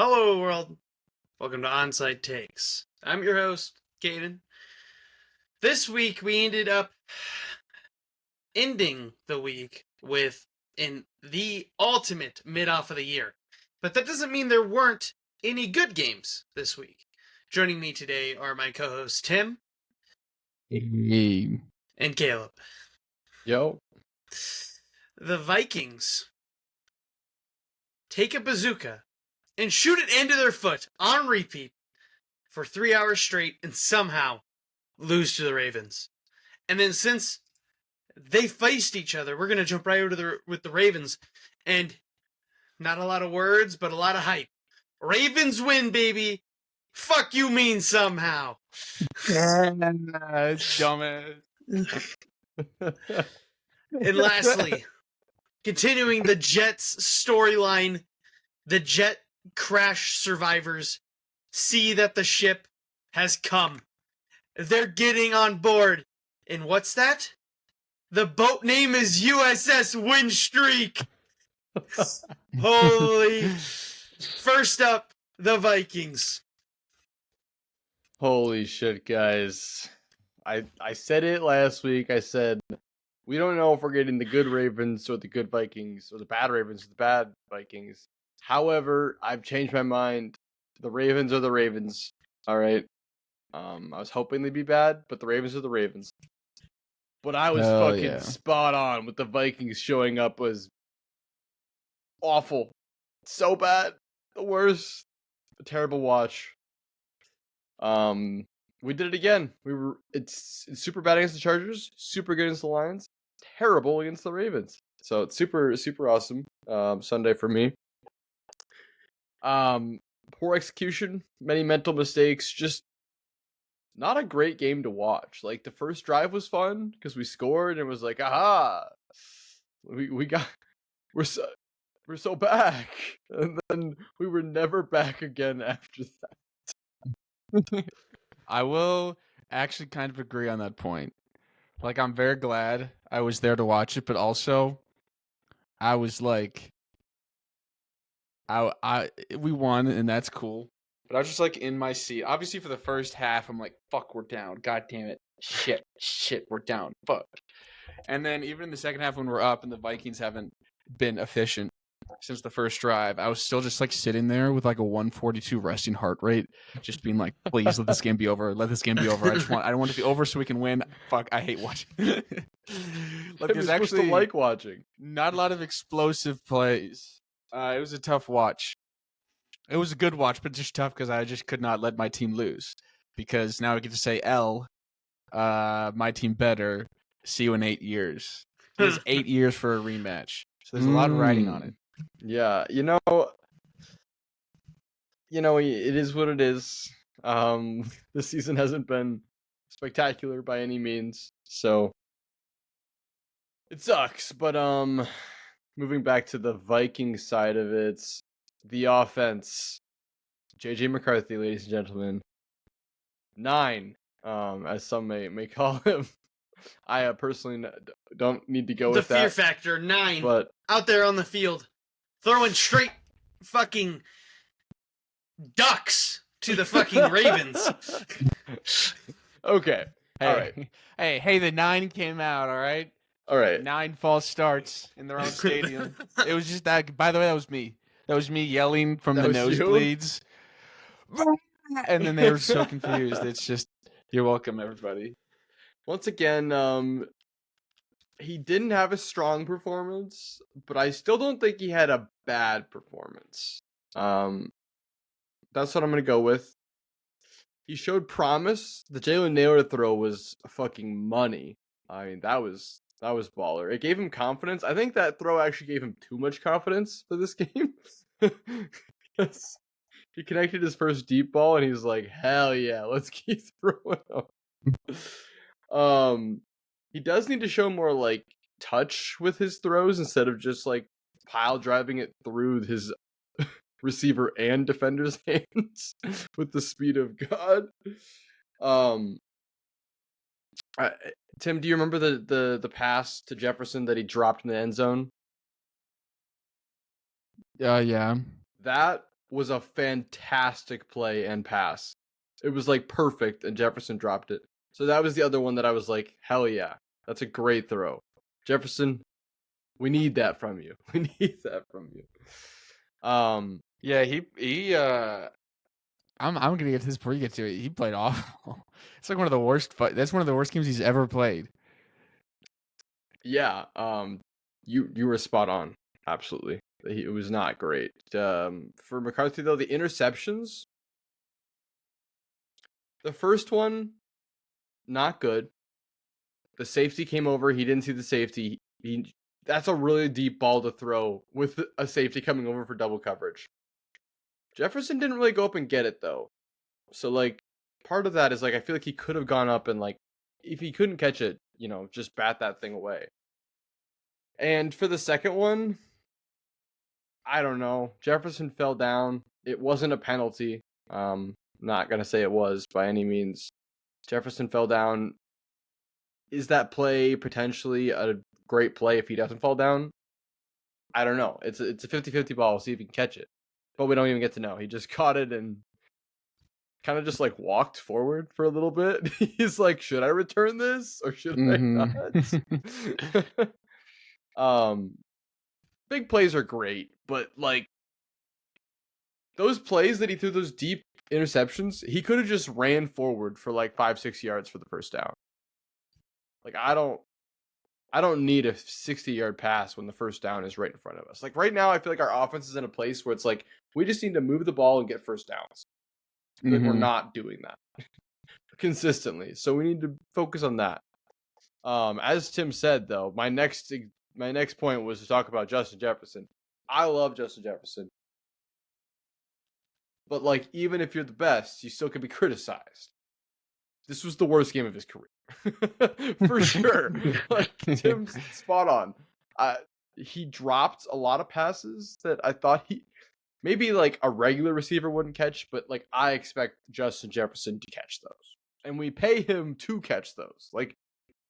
Hello, world. Welcome to Onside Takes. I'm your host, Caden. This week, we ended up ending the week with the ultimate mid-off of the year. But that doesn't mean there weren't any good games this week. Joining me today are my co-hosts, Tim Hey. and Caleb. Yo. The Vikings take a bazooka and shoot it into their foot on repeat for 3 hours straight and somehow lose to the Ravens. And then since they faced each other, we're going to jump right over with the Ravens. And not a lot of words, but a lot of hype. Ravens win, baby. Fuck you mean somehow. Dumbass. And lastly, continuing the Jets storyline, the jet crash survivors see that the ship has come. They're getting on board. And what's that? The boat name is U.S.S Win Streak. Holy. First up, the Vikings. Holy shit, guys. I said it last week. I said, we don't know if we're getting the good Ravens or the good Vikings, or the bad Ravens or the bad Vikings. However, I've changed my mind. The Ravens are the Ravens. All right. I was hoping they'd be bad, but the Ravens are the Ravens. But I was spot on with the Vikings showing up was awful. So bad. The worst. A terrible watch. We did it again. It's super bad against the Chargers, super good against the Lions, terrible against the Ravens. So it's super awesome. Sunday for me. Poor execution, many mental mistakes, just not a great game to watch. Like the first drive was fun because we scored and it was like, aha, we're so back, and then we were never back again after that. I will actually kind of agree on that point. Like, I'm very glad I was there to watch it, but also I was like, we won and that's cool. But I was just like in my seat. Obviously, for the first half, I'm like, fuck, we're down. God damn it. Shit, we're down. Fuck. And then even in the second half when we're up and the Vikings haven't been efficient since the first drive, I was still just like sitting there with like a 142 resting heart rate, just being like, please let this game be over. Let this game be over. I don't want it to be over so we can win. Fuck, I hate watching. Like, you're supposed to like watching. Not a lot of explosive plays. It was a tough watch. It was a good watch, but just tough because I just could not let my team lose. Because now I get to say, my team better. See you in 8 years. He has 8 years for a rematch. So there's a lot of writing on it. Yeah, it is what it is. The season hasn't been spectacular by any means, so it sucks. But moving back to the Viking side of it, the offense, JJ McCarthy, ladies and gentlemen, 9, as some may call him. I personally don't need to go with that. The fear factor, 9, but out there on the field, throwing straight fucking ducks to the fucking Ravens. Okay. Hey, all right. Hey, the 9 came out, all right? All right. 9 false starts in their own stadium. It was just that. By the way, that was me. That was me yelling from the nosebleeds. And then they were so confused. It's just, you're welcome, everybody. Once again, he didn't have a strong performance, but I still don't think he had a bad performance. That's what I'm going to go with. He showed promise. The Jalen Naylor throw was fucking money. I mean, that was baller. It gave him confidence. I think that throw actually gave him too much confidence for this game. Because he connected his first deep ball and he's like, hell yeah, let's keep throwing them. He does need to show more like touch with his throws instead of just like pile driving it through his receiver and defender's hands with the speed of God. Tim, do you remember the pass to Jefferson that he dropped in the end zone? Yeah. That was a fantastic play and pass. It was like perfect, and Jefferson dropped it. So that was the other one that I was like, hell yeah, that's a great throw. Jefferson, we need that from you. We need that from you. Yeah, he I'm gonna get to this before you get to it. He played awful. It's like one of the worst. That's one of the worst games he's ever played. Yeah. You were spot on. Absolutely. It was not great. For McCarthy though, the interceptions. The first one, not good. The safety came over. He didn't see the safety. That's a really deep ball to throw with a safety coming over for double coverage. Jefferson didn't really go up and get it though. So like part of that is like I feel like he could have gone up and like if he couldn't catch it, just bat that thing away. And for the second one, I don't know. Jefferson fell down. It wasn't a penalty. Not gonna say it was by any means. Jefferson fell down. Is that play potentially a great play if he doesn't fall down? I don't know. It's a 50-50 ball. We'll see if he can catch it. But we don't even get to know. He just caught it and kind of just like walked forward for a little bit. He's like, should I return this or should I not? Big plays are great, but like those plays that he threw, those deep interceptions, he could have just ran forward for like 5-6 yards for the first down. Like I don't need a 60-yard pass when the first down is right in front of us. Like right now, I feel like our offense is in a place where it's like we just need to move the ball and get first downs. Like we're not doing that consistently, so we need to focus on that. As Tim said, though, my next point was to talk about Justin Jefferson. I love Justin Jefferson, but like even if you're the best, you still can be criticized. This was the worst game of his career, for sure. Like Tim's spot on. He dropped a lot of passes that I thought maybe like a regular receiver wouldn't catch, but like I expect Justin Jefferson to catch those, and we pay him to catch those. Like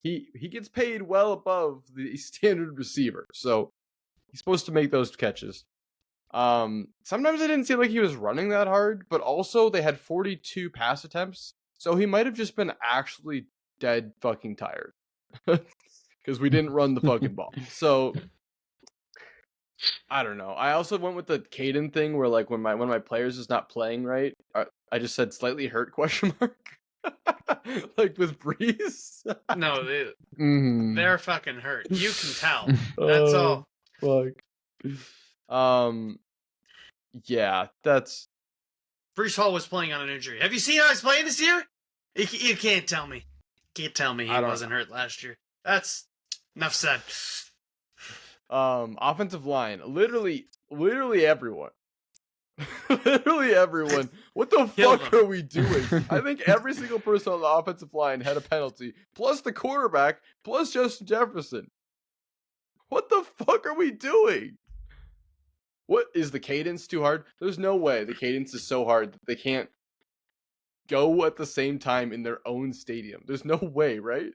he gets paid well above the standard receiver, so he's supposed to make those catches. Sometimes it didn't seem like he was running that hard, but also they had 42 pass attempts. So he might have just been actually dead fucking tired because we didn't run the fucking ball. So I don't know. I also went with the Caden thing where like when one of my players is not playing right, I just said slightly hurt ? Like with Breeze. No, Mhm. they're fucking hurt. You can tell. That's all. Fuck. Yeah, that's. Brees Hall was playing on an injury. Have you seen how he's playing this year? You can't tell me. Can't tell me he wasn't hurt last year. That's enough said. Offensive line, literally everyone. Literally everyone. What the fuck are we doing? I think every single person on the offensive line had a penalty, plus the quarterback, plus Justin Jefferson. What the fuck are we doing? What is the cadence too hard? There's no way the cadence is so hard that they can't go at the same time in their own stadium. There's no way, right?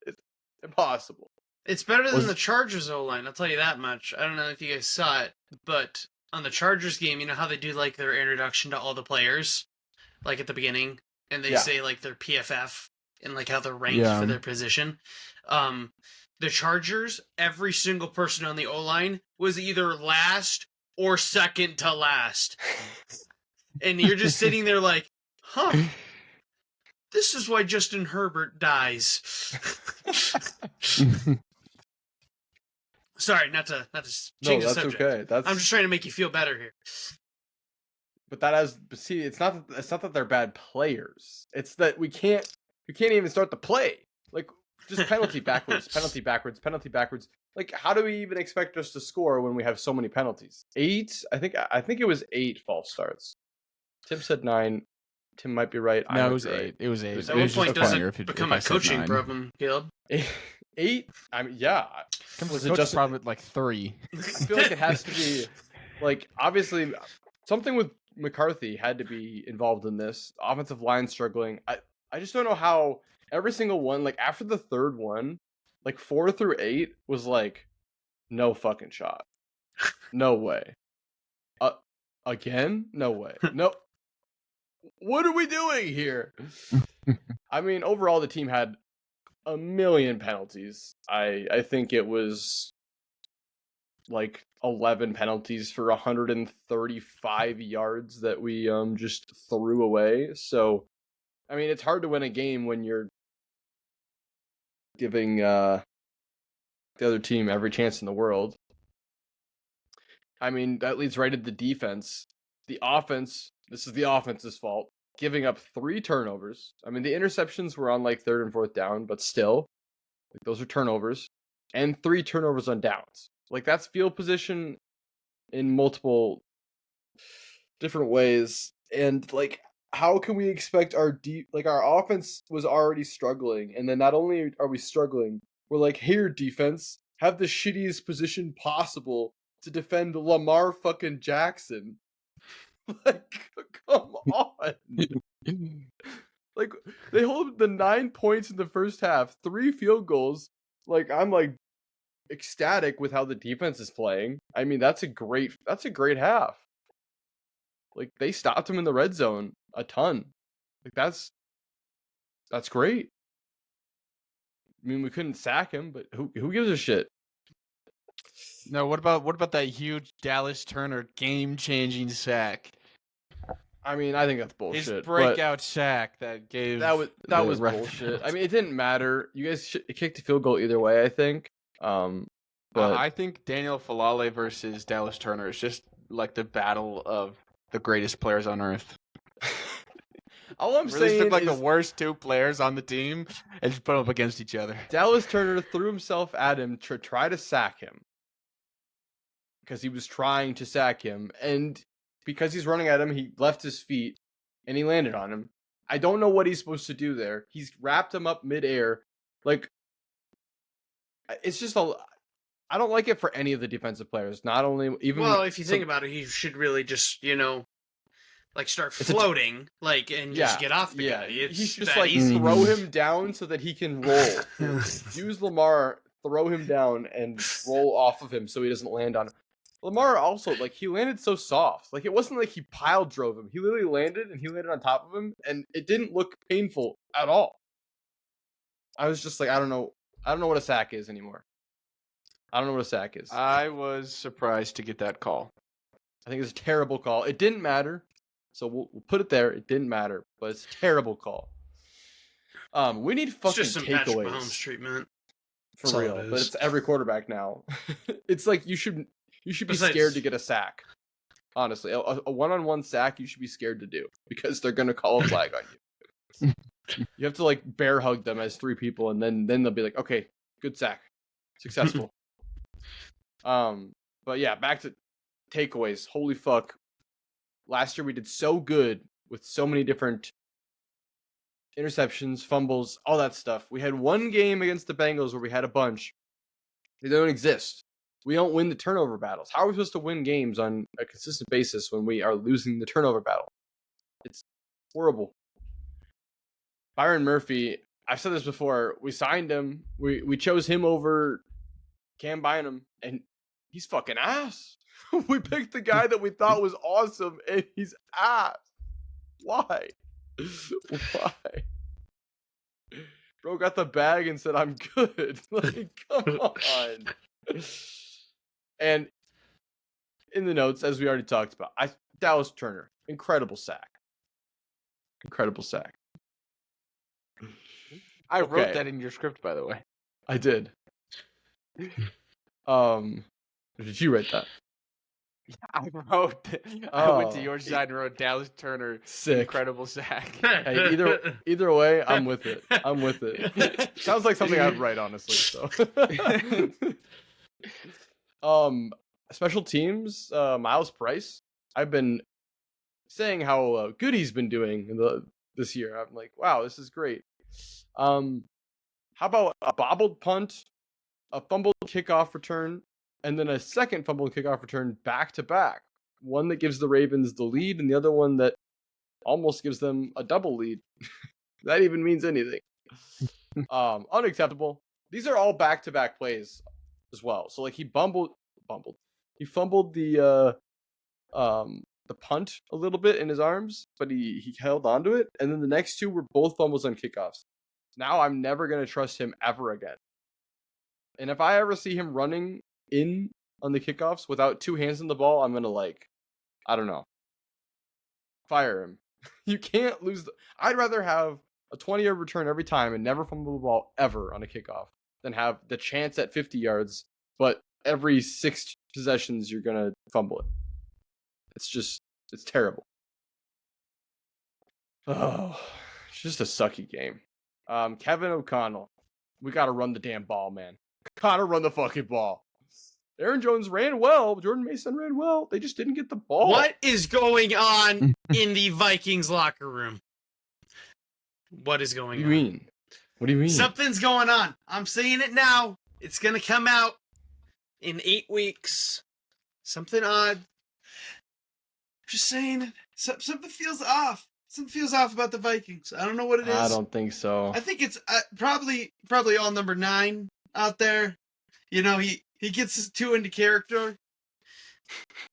It's impossible. It's better than the Chargers O-line, I'll tell you that much. I don't know if you guys saw it, but on the Chargers game, you know how they do like their introduction to all the players, like at the beginning, and they say like their PFF and like how they're ranked for their position. The Chargers, every single person on the O-line was either last or second to last. And you're just sitting there like, huh, this is why Justin Herbert dies. Sorry, not to change the subject. Okay. I'm just trying to make you feel better here. But it's not that they're bad players. It's that we can't even start the play. Like just penalty backwards, penalty backwards, penalty backwards. Like how do we even expect us to score when we have so many penalties? 8? I think it was 8 false starts. Tim said 9. Tim might be right. No, it was 8. It was 8. At what point does it become a coaching problem, Caleb? 8? I mean, yeah. Was it just probably like 3? I feel like it has to be like obviously something with McCarthy had to be involved in this. Offensive line struggling. I just don't know how every single one, like after the third one, like 4 through 8 was like no fucking shot. No way. Again? No way. No. What are we doing here? I mean, overall, the team had a million penalties. I think it was like 11 penalties for 135 yards that we just threw away. So, I mean, it's hard to win a game when you're giving the other team every chance in the world. I mean, that leads right into the defense. The offense, this is the offense's fault, giving up 3 turnovers. I mean, the interceptions were on like 3rd and 4th down, but still, like, those are turnovers. And 3 turnovers on downs. Like, that's field position in multiple different ways. And, like, how can we expect our our offense was already struggling, and then not only are we struggling, we're like, here, defense, have the shittiest position possible to defend Lamar fucking Jackson. Like, come on. Like, they hold the 9 points in the first half, 3 field goals. Like, I'm like ecstatic with how the defense is playing. I mean, that's a great half. Like, they stopped him in the red zone a ton. Like, that's great. I mean, we couldn't sack him, but who gives a shit? No, what about that huge Dallas Turner game-changing sack? I mean, I think that's bullshit. His breakout sack that gave that was bullshit. I mean, it didn't matter. You guys kicked a field goal either way, I think. But I think Daniel Falale versus Dallas Turner is just like the battle of the greatest players on earth. all I'm really saying took like is the worst 2 players on the team and just put them up against each other. Dallas Turner threw himself at him to try to sack him. Because he was trying to sack him, and because he's running at him, he left his feet, and he landed on him. I don't know what he's supposed to do there. He's wrapped him up midair. Like, it's just I don't like it for any of the defensive players. Not only even well, if you think about it, he should really just like start floating, and just get off the guy. It's he should just that like easy. throw him down so that he can roll. Use Lamar, throw him down, and roll off of him so he doesn't land on him. Lamar also, like, he landed so soft. Like, it wasn't like he pile drove him. He literally landed, and he landed on top of him, and it didn't look painful at all. I was just like, I don't know what a sack is anymore. I don't know what a sack is. I was surprised to get that call. I think it's a terrible call. It didn't matter, so we'll put it there. It didn't matter, but it's a terrible call. We need It's fucking just some Patrick takeaways. Mahomes treatment. For That's all real, it but is. it's every quarterback now. It's like you should be Besides- scared to get a sack. Honestly, a one-on-one sack you should be scared to do because they're gonna call a flag on you. You have to like bear hug them as 3 people, and then they'll be like, okay, good sack, successful. But yeah, back to takeaways. Holy fuck! Last year we did so good with so many different interceptions, fumbles, all that stuff. We had one game against the Bengals where we had a bunch. They don't exist. We don't win the turnover battles. How are we supposed to win games on a consistent basis when we are losing the turnover battle? It's horrible. Byron Murphy, I've said this before. We signed him. We chose him over Cam Bynum, and he's fucking ass. We picked the guy that we thought was awesome, and he's ass. Why? Why? Bro got the bag and said, I'm good. Like, come on. And in the notes, as we already talked about, Dallas Turner, incredible sack. Incredible sack. I Okay. wrote that in your script, by the way. I did. Did you write that? I wrote. I went to Oh. your side and wrote Dallas Turner, Sick. incredible sack. Hey, either way, I'm with it. I'm with it. Sounds like something I'd write, honestly. So, special teams, Miles Price. I've been saying how good he's been doing this year. I'm like, wow, this is great. How about a bobbled punt, a fumbled kickoff return, and then a second fumbled kickoff return back to back? One that gives the Ravens the lead, and the other one that almost gives them a double lead. That even means anything. Unacceptable. These are all back-to-back plays as well. So like he fumbled the the punt a little bit in his arms, but he held onto it. And then the next two were both fumbles on kickoffs. Now I'm never going to trust him ever again. And if I ever see him running in on the kickoffs without two hands on the ball, I'm going to I don't know, fire him. You can't lose. I'd rather have a 20-yard return every time and never fumble the ball ever on a kickoff than have the chance at 50 yards, but every 6 possessions you're going to fumble it. It's terrible. Oh, it's just a sucky game. Kevin O'Connell, we got to run the damn ball, man. Gotta run the fucking ball. Aaron Jones ran well. Jordan Mason ran well. They just didn't get the ball. What is going on in the Vikings locker room? What is going on? What do you mean? What do you mean? Something's going on. I'm saying it now. It's going to come out in 8 weeks. Something odd. Just saying. Something feels off. Something feels off about the Vikings. I don't know what it is. I don't think so. I think it's probably all number 9 out there. You know, he gets too into character.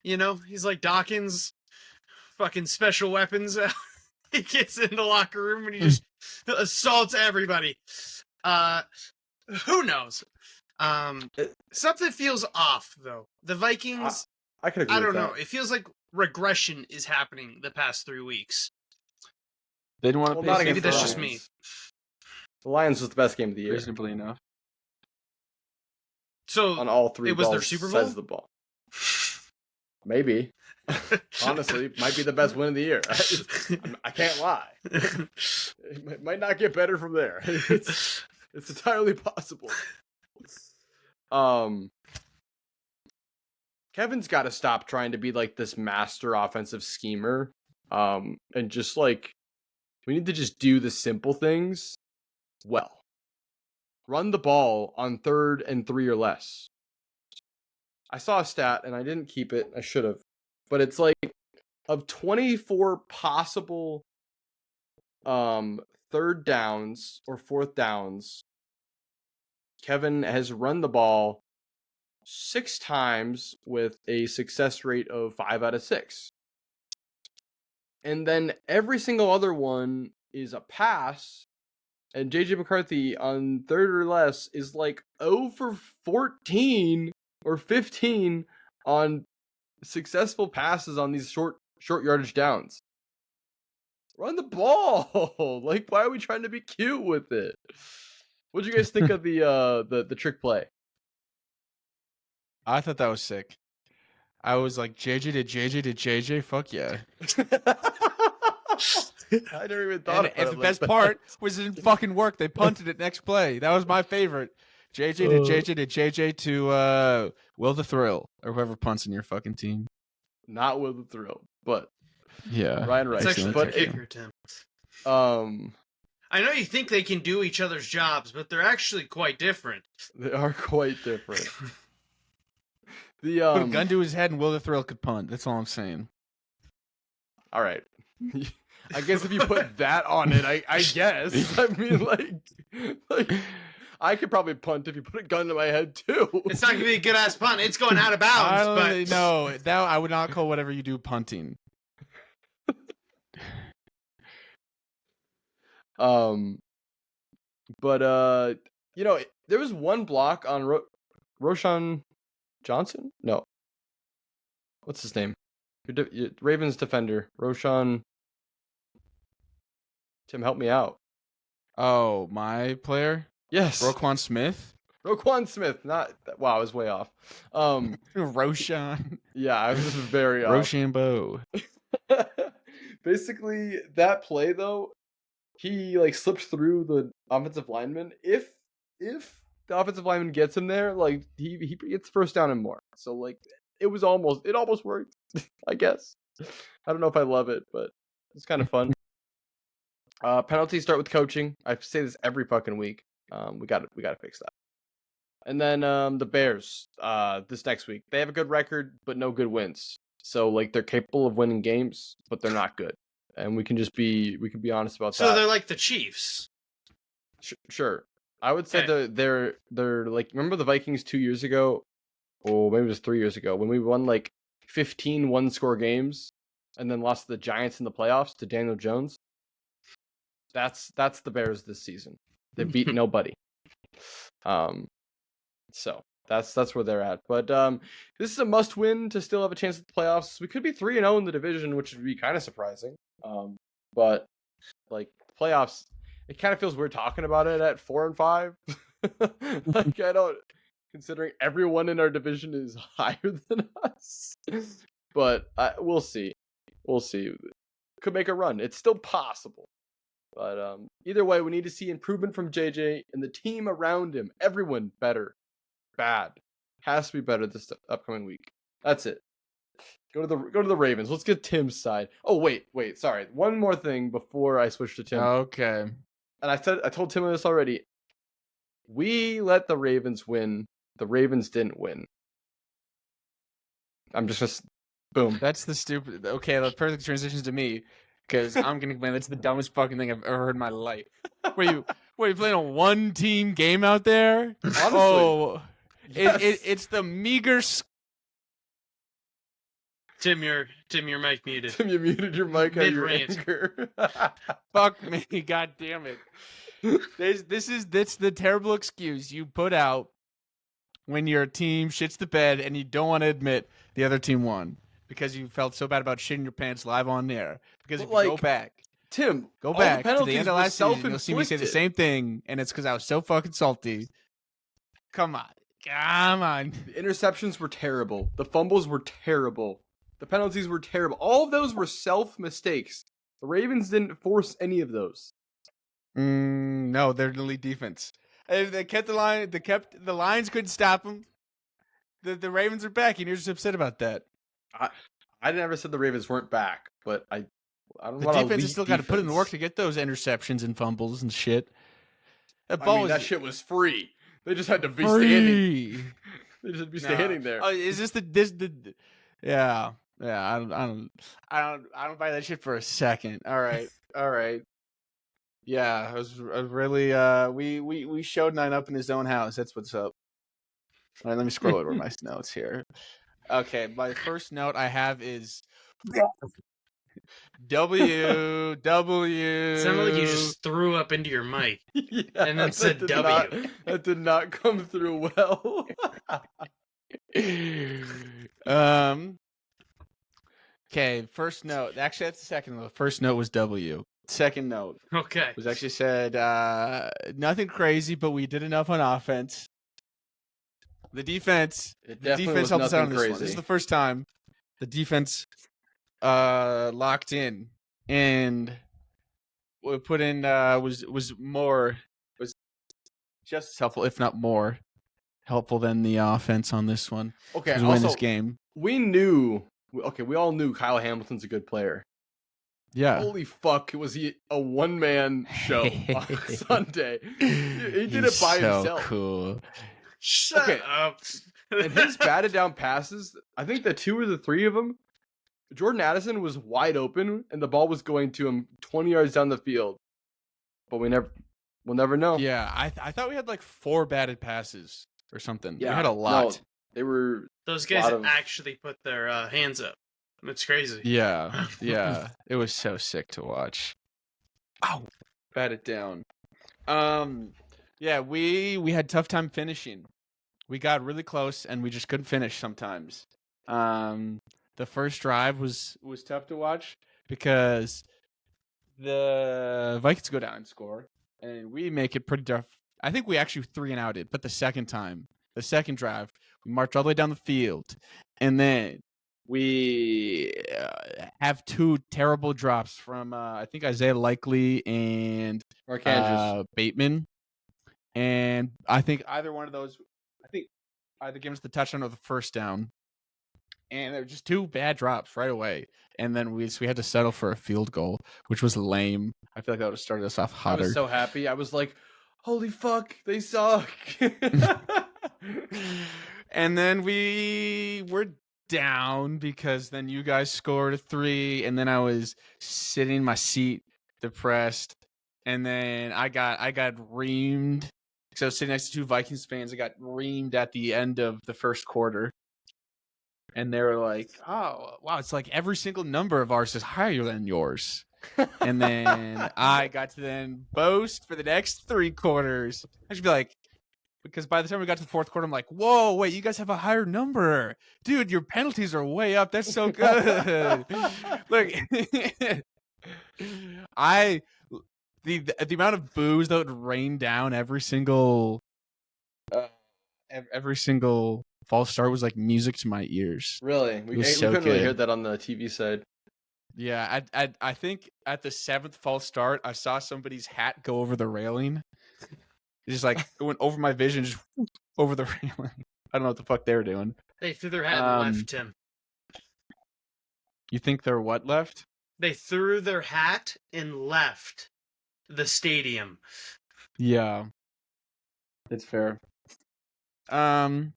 You know, he's like Dawkins, fucking special weapons. He gets in the locker room and he just assaults everybody. Who knows? Something feels off though. The Vikings. I could agree. I don't with know. that. It feels like regression is happening the past 3 weeks. They didn't want to Well, pay. not Maybe against the that's just Lions. me. The Lions was the best game of the year Reasonably enough. So on all 3 it was their balls Super sides Bowl? of the ball. Maybe. Honestly, might be the best win of the year. I can't lie. It might not get better from there. It's entirely possible. Kevin's got to stop trying to be like this master offensive schemer. And just we need to just do the simple things well. Run the ball on 3rd and 3 or less. I saw a stat and I didn't keep it. I should have. But it's of 24 possible 3rd downs or 4th downs, Kevin has run the ball 6 times with a success rate of 5 out of 6. And then every single other one is a pass. And JJ McCarthy on 3rd or less is 0 for 14 or 15 on successful passes on these short yardage downs. Run the ball. Why are we trying to be cute with it? What do you guys think of the trick play? I thought that was sick. I was like, JJ to JJ to JJ, fuck yeah. I never even thought And the best part was it didn't fucking work. They punted it next play. That was my favorite. JJ to JJ to JJ to Will the Thrill or whoever punts in your fucking team. Not Will the Thrill, but Yeah, Ryan Rice. It's actually But the kicker, Tim. I know you think they can do each other's jobs, but they're actually quite different. They are quite different. Put a gun to his head and Will the Thrill could punt. That's all I'm saying. All right. I guess if you put that on it, I guess. I mean, I could probably punt if you put a gun to my head too. It's not gonna be a good ass punt. It's going out of bounds. But No, that I would not call whatever you do punting. But there was one block on Roshan Johnson. No, what's his name? Ravens defender Roshan. Tim, help me out. Oh, my player? Yes, Roquan Smith? Roquan Smith. Not wow, I was way off. Roshan. Yeah, I was very off. Rochambeau. Basically, that play though, he slips through the offensive lineman. If the offensive lineman gets him there, he gets first down and more. So it almost worked. I guess. I don't know if I love it, but it's kind of fun. Penalties start with coaching. I say this every fucking week. We got to fix that. And then the Bears this next week. They have a good record, but no good wins. So they're capable of winning games, but they're not good. And we can be honest about that. So they're like the Chiefs. Sure. I would say they're remember the Vikings 2 years ago? Oh, maybe it was 3 years ago when we won 15 one-score games. and then lost to the Giants in the playoffs to Daniel Jones. That's the Bears this season. They beat nobody. So that's where they're at. But this is a must-win to still have a chance at the playoffs. We could be 3-0 in the division, which would be kind of surprising. But like playoffs, it kind of feels weird talking about it at 4-5. Like I don't, considering everyone in our division is higher than us. But we'll see. We'll see. Could make a run. It's still possible. But either way, we need to see improvement from JJ and the team around him. Everyone better. Bad. Has to be better this upcoming week. That's it. Go to the Ravens. Let's get Tim's side. Oh wait. Sorry. One more thing before I switch to Tim. Okay. And I told Tim this already. We let the Ravens win. The Ravens didn't win. I'm just boom. That's the stupid. Okay, the perfect transitions to me because I'm gonna win. That's the dumbest fucking thing I've ever heard in my life. Were you playing a one-team game out there? Honestly, oh, yes. it's the meager. Tim, your mic muted. Tim, you muted your mic out of your Mid-rant. anger. Fuck me, god damn it. That's the terrible excuse you put out when your team shits the bed and you don't want to admit the other team won because you felt so bad about shitting your pants live on air. Because if you go back, Tim, go all the back to the penalties end of were last season, you'll see me say the self-inflicted. same thing, and it's because I was so fucking salty. Come on. The interceptions were terrible. The fumbles were terrible. The penalties were terrible. All of those were self-mistakes. The Ravens didn't force any of those. No, they're the elite defense. They kept the line. The Lions couldn't stop them. The Ravens are back, and you're just upset about that. I never said the Ravens weren't back, but I don't The want defense has still got to put in the work to get those interceptions and fumbles and shit. That shit was free. They just had to be standing. They just had to be standing there. Oh, is this the? Yeah. I don't buy that shit for a second. All right. Yeah, I was really we showed 9 up in his own house. That's what's up. All right, let me scroll over my notes here. Okay, my first note I have is W. It sounded like you just threw up into your mic and then said W. That did not come through well. Okay, first note. Actually, that's the second note. First note was W. Second note Okay. was actually said nothing crazy, but we did enough on offense. The defense helped us out on this one. This is the first time the defense locked in and we put in was just as helpful, if not more helpful than the offense on this one. Okay, to win this game. We all knew Kyle Hamilton's a good player. Yeah. Holy fuck, was he a one-man show on Sunday? He did it by himself. Cool. Shut up. And his batted down passes, I think the 2 or the 3 of them, Jordan Addison was wide open and the ball was going to him 20 yards down the field. But we'll never know. Yeah, I thought we had like 4 batted passes or something. Yeah, we had a lot. No, they were Those guys actually put their hands up. It's crazy. Yeah. It was so sick to watch. Ow. Bat it down. Yeah, we had tough time finishing. We got really close and we just couldn't finish sometimes. The first drive was tough to watch because the Vikings go down and score and we make it pretty tough. I think we actually 3-and-outed, but the second drive, we marched all the way down the field and then we have 2 terrible drops from I think Isaiah Likely and Bateman. And I think either one of those, either gave us the touchdown or the first down. And they were just 2 bad drops right away. And then we had to settle for a field goal, which was lame. I feel like that would have started us off hotter. I was so happy. I was like, holy fuck, they suck. And then we were down because then you guys scored a 3. And then I was sitting in my seat, depressed. And then I got reamed. Because I was sitting next to 2 Vikings fans. I got reamed at the end of the first quarter. and they were like, "Oh, wow, it's like every single number of ours is higher than yours." And then I got to then boast for the next 3 quarters. I should be like, because by the time we got to the fourth quarter, I'm like, "Whoa, wait, you guys have a higher number, dude! Your penalties are way up. That's so good." Look, the amount of booze that would rain down every single false start was like music to my ears. Really? We was so couldn't really hear good. that on the TV side. Yeah, I think at the 7th false start, I saw somebody's hat go over the railing. It just like it went over my vision, just over the railing. I don't know what the fuck they were doing. They threw their hat and left, Tim. You think they're what left? They threw their hat and left the stadium. Yeah, it's fair. But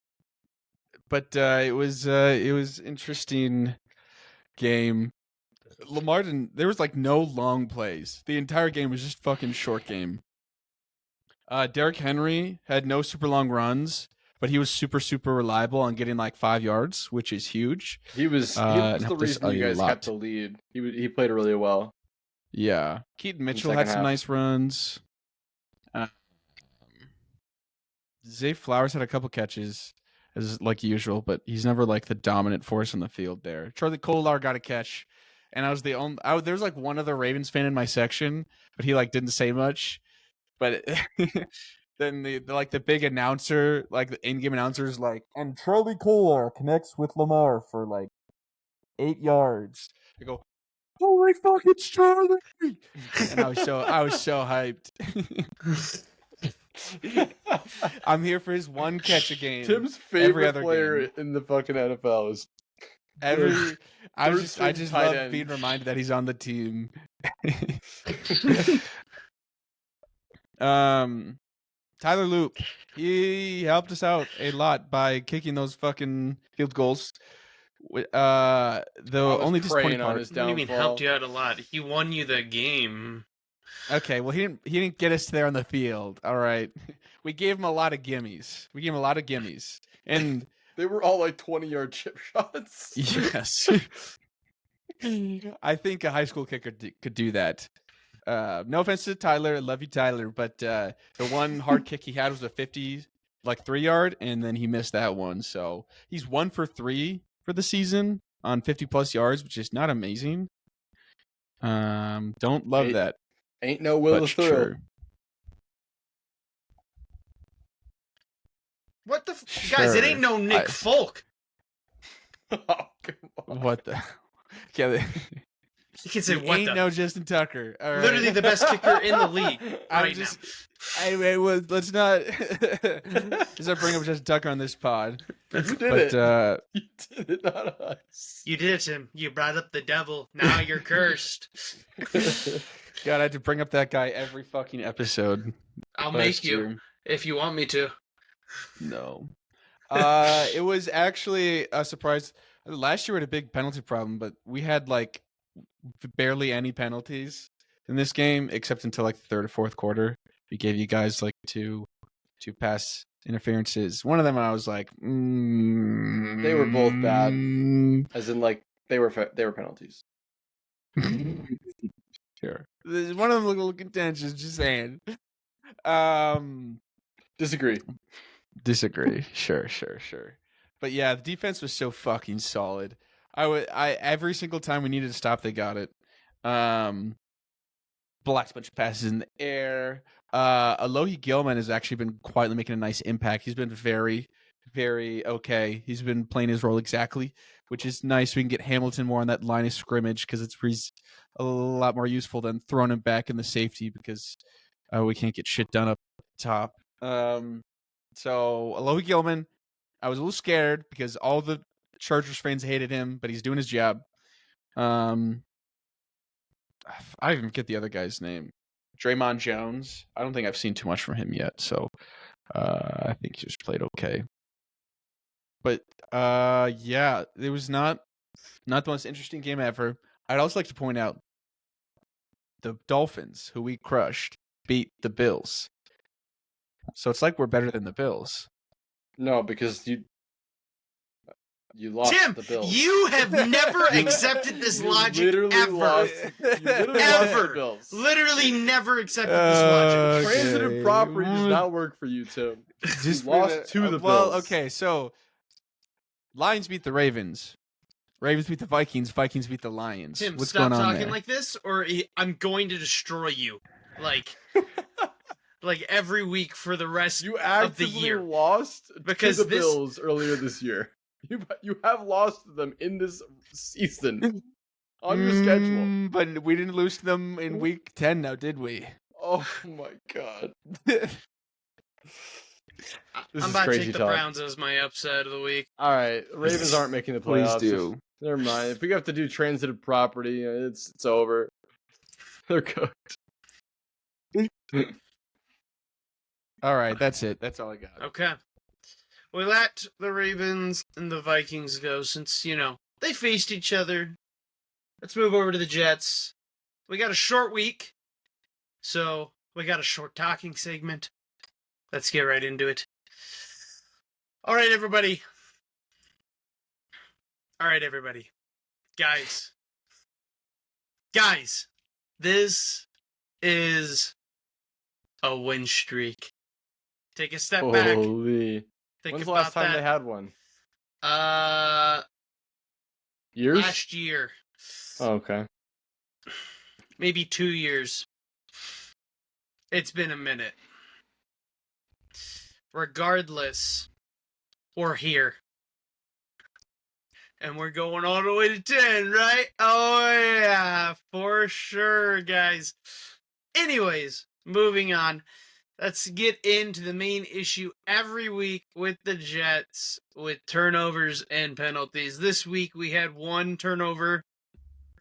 it was interesting game. Lamar didn't. There was like no long plays. The entire game was just fucking short game. Derrick Henry had no super long runs, but he was super reliable on getting like 5 yards, which is huge. He was the reason you guys kept the lead. He played really well. Yeah, Keaton Mitchell had some nice runs. Zay Flowers had a couple catches, as like usual, but he's never like the dominant force on the field there. Charlie Kolar got a catch, and I was the only. There was like one other Ravens fan in my section, but he like didn't say much. But then the big announcer, like the in-game announcer, is like, and Charlie Kolar connects with Lamar for like 8 yards. I go, holy fuck, it's Charlie! And I was so hyped. I'm here for his one catch a game. Tim's favorite player in the fucking NFL is I just love being reminded that he's on the team. Tyler Loop, he helped us out a lot by kicking those fucking field goals. The only disappointing part. What do you mean helped you out a lot? He won you the game. Okay, well he didn't get us there on the field. All right, we gave him a lot of gimmies. And they were all like 20-yard chip shots. Yes, I think a high school kicker could do that. No offense to Tyler, I love you, Tyler, but the one hard kick he had was a 3-yard, and then he missed that one. So he's 1 for 3 for the season on 50+ yards, which is not amazing. Don't love that. Ain't no will to throw. Sure. What the guys? It ain't no Nick Folk. Oh, come on. What the? Yeah, you can say what ain't the? No Justin Tucker. All right. Literally the best kicker in the league right now. Let's not. Let's not bring up Justin Tucker on this pod. You did it. You did it, not us. You did it, Tim. You brought up the devil. Now you're cursed. God, I had to bring up that guy every fucking episode. I'll make you if you want me to. No. It was actually a surprise. Last year we had a big penalty problem, but we had like barely any penalties in this game, except until like the third or fourth quarter. We gave you guys like two pass interferences. One of them I was like, they were both bad, as in like they were penalties. Sure. One of them looked a little contentious. Just saying. Disagree. Sure. But yeah, the defense was so fucking solid. I every single time we needed to stop, they got it. Blocked a bunch of passes in the air. Alohi Gilman has actually been quietly making a nice impact. He's been very, very okay. He's been playing his role exactly, which is nice. We can get Hamilton more on that line of scrimmage because it's a lot more useful than throwing him back in the safety because we can't get shit done up top. So Alohi Gilman, I was a little scared because all the Chargers fans hated him, but he's doing his job. I even forget the other guy's name. Draymond Jones. I don't think I've seen too much from him yet, so I think he just played okay. But yeah, it was not the most interesting game ever. I'd also like to point out the Dolphins, who we crushed, beat the Bills. So it's like we're better than the Bills. No, because You lost Tim, the Bills. you have never accepted this You logic literally ever. lost. You literally lost the Ever. Bills. Literally never accepted this logic. Transitive property does not work for you, Tim. Just You lost to the well, Bills. okay, so Lions beat the Ravens. Ravens beat the Vikings. Vikings beat the Lions. Tim, What's stop going on talking there? like this, or I'm going to destroy you. Like every week for the rest You of the actively year. lost Because to the this- Bills earlier this year. You have lost to them in this season on your schedule. But we didn't lose to them in week 10 now, did we? Oh my god. This I'm is about to crazy take the talk. Browns as my upset of the week. All right, Ravens aren't making the Please playoffs. do. Never mind. If we have to do transitive property, it's over. They're cooked. All right, that's it. That's all I got. Okay. We let the Ravens and the Vikings go since, they faced each other. Let's move over to the Jets. We got a short week, so we got a short talking segment. Let's get right into it. All right, everybody. Guys. This is a win streak. Take a step back. Holy. Think When's the about last time that. they had one? Years? Last year. Oh, okay. Maybe 2 years. It's been a minute. Regardless, we're here. And we're going all the way to 10, right? Oh, yeah, for sure, guys. Anyways, moving on. Let's get into the main issue every week with the Jets, with turnovers and penalties. This week we had one turnover,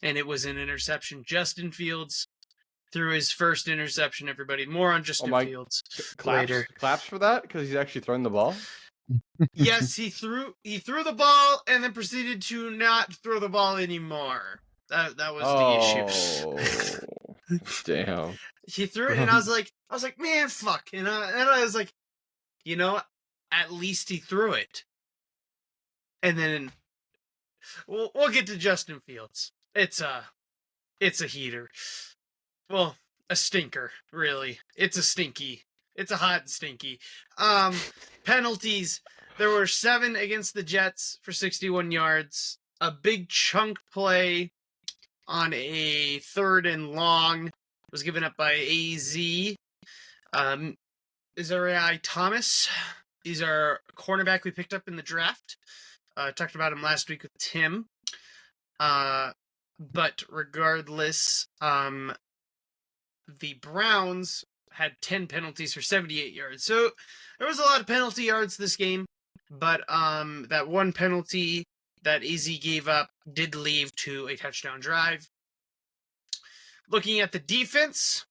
and it was an interception. Justin Fields threw his first interception, everybody. More on Justin Fields later. Claps for that because he's actually throwing the ball. Yes, he threw the ball and then proceeded to not throw the ball anymore. That was the issue. Damn. He threw it, and I was like, man, fuck. And I was like, at least he threw it. And then we'll get to Justin Fields. It's a heater. Well, a stinker, really. It's a hot and stinky. Penalties. There were 7 against the Jets for 61 yards. A big chunk play on a 3rd and long was given up by AZ. Isaiah Thomas. He's our cornerback we picked up in the draft. Talked about him last week with Tim. But regardless, the Browns had 10 penalties for 78 yards. So there was a lot of penalty yards this game. But that one penalty that AZ gave up did lead to a touchdown drive. Looking at the defense,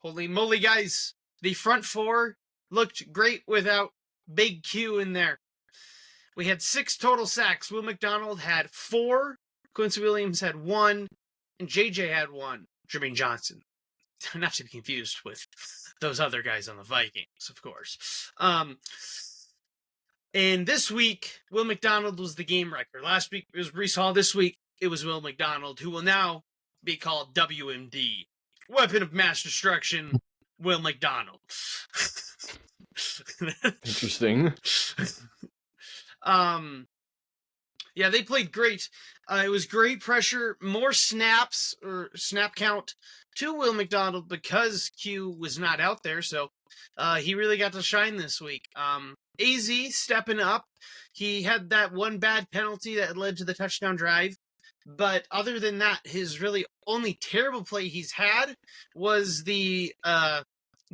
holy moly, guys. The front 4 looked great without Big Q in there. We had 6 total sacks. Will McDonald had 4. Quincy Williams had 1. And JJ had 1. Jermaine Johnson. Not to be confused with those other guys on the Vikings, of course. And this week, Will McDonald was the game wrecker. Last week, it was Breece Hall. This week, it was Will McDonald, who will now be called WMD. Weapon of Mass Destruction, Will McDonald. Interesting. Yeah, they played great. It was great pressure, more snaps or snap count to Will McDonald because Q was not out there, so he really got to shine this week. AZ stepping up. He had that one bad penalty that led to the touchdown drive. But other than that, his really only terrible play he's had was the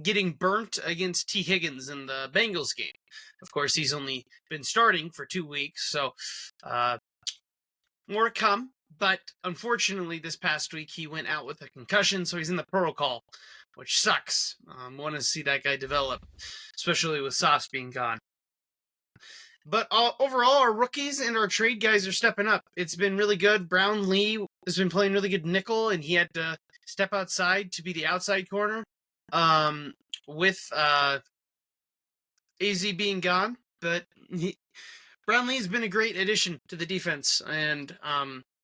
getting burnt against T. Higgins in the Bengals game. Of course, he's only been starting for 2 weeks, so more to come. But unfortunately, this past week, he went out with a concussion, so he's in the protocol, which sucks. Want to see that guy develop, especially with Sauce being gone. But overall, our rookies and our trade guys are stepping up. It's been really good. Brown Lee has been playing really good nickel, and he had to step outside to be the outside corner with AZ being gone. But Brownlee's been a great addition to the defense, and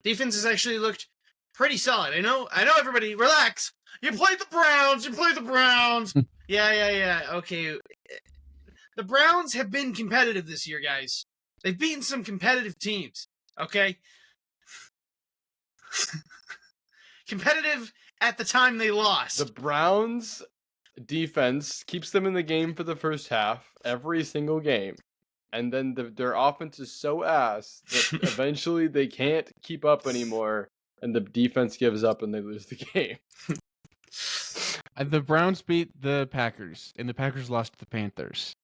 defense has actually looked pretty solid. I know everybody, relax. You played the Browns. Yeah. Okay. The Browns have been competitive this year, guys. They've beaten some competitive teams, okay? Competitive at the time they lost. The Browns defense keeps them in the game for the first half every single game. And then their offense is so ass that eventually they can't keep up anymore, and the defense gives up and they lose the game. The Browns beat the Packers, and the Packers lost to the Panthers.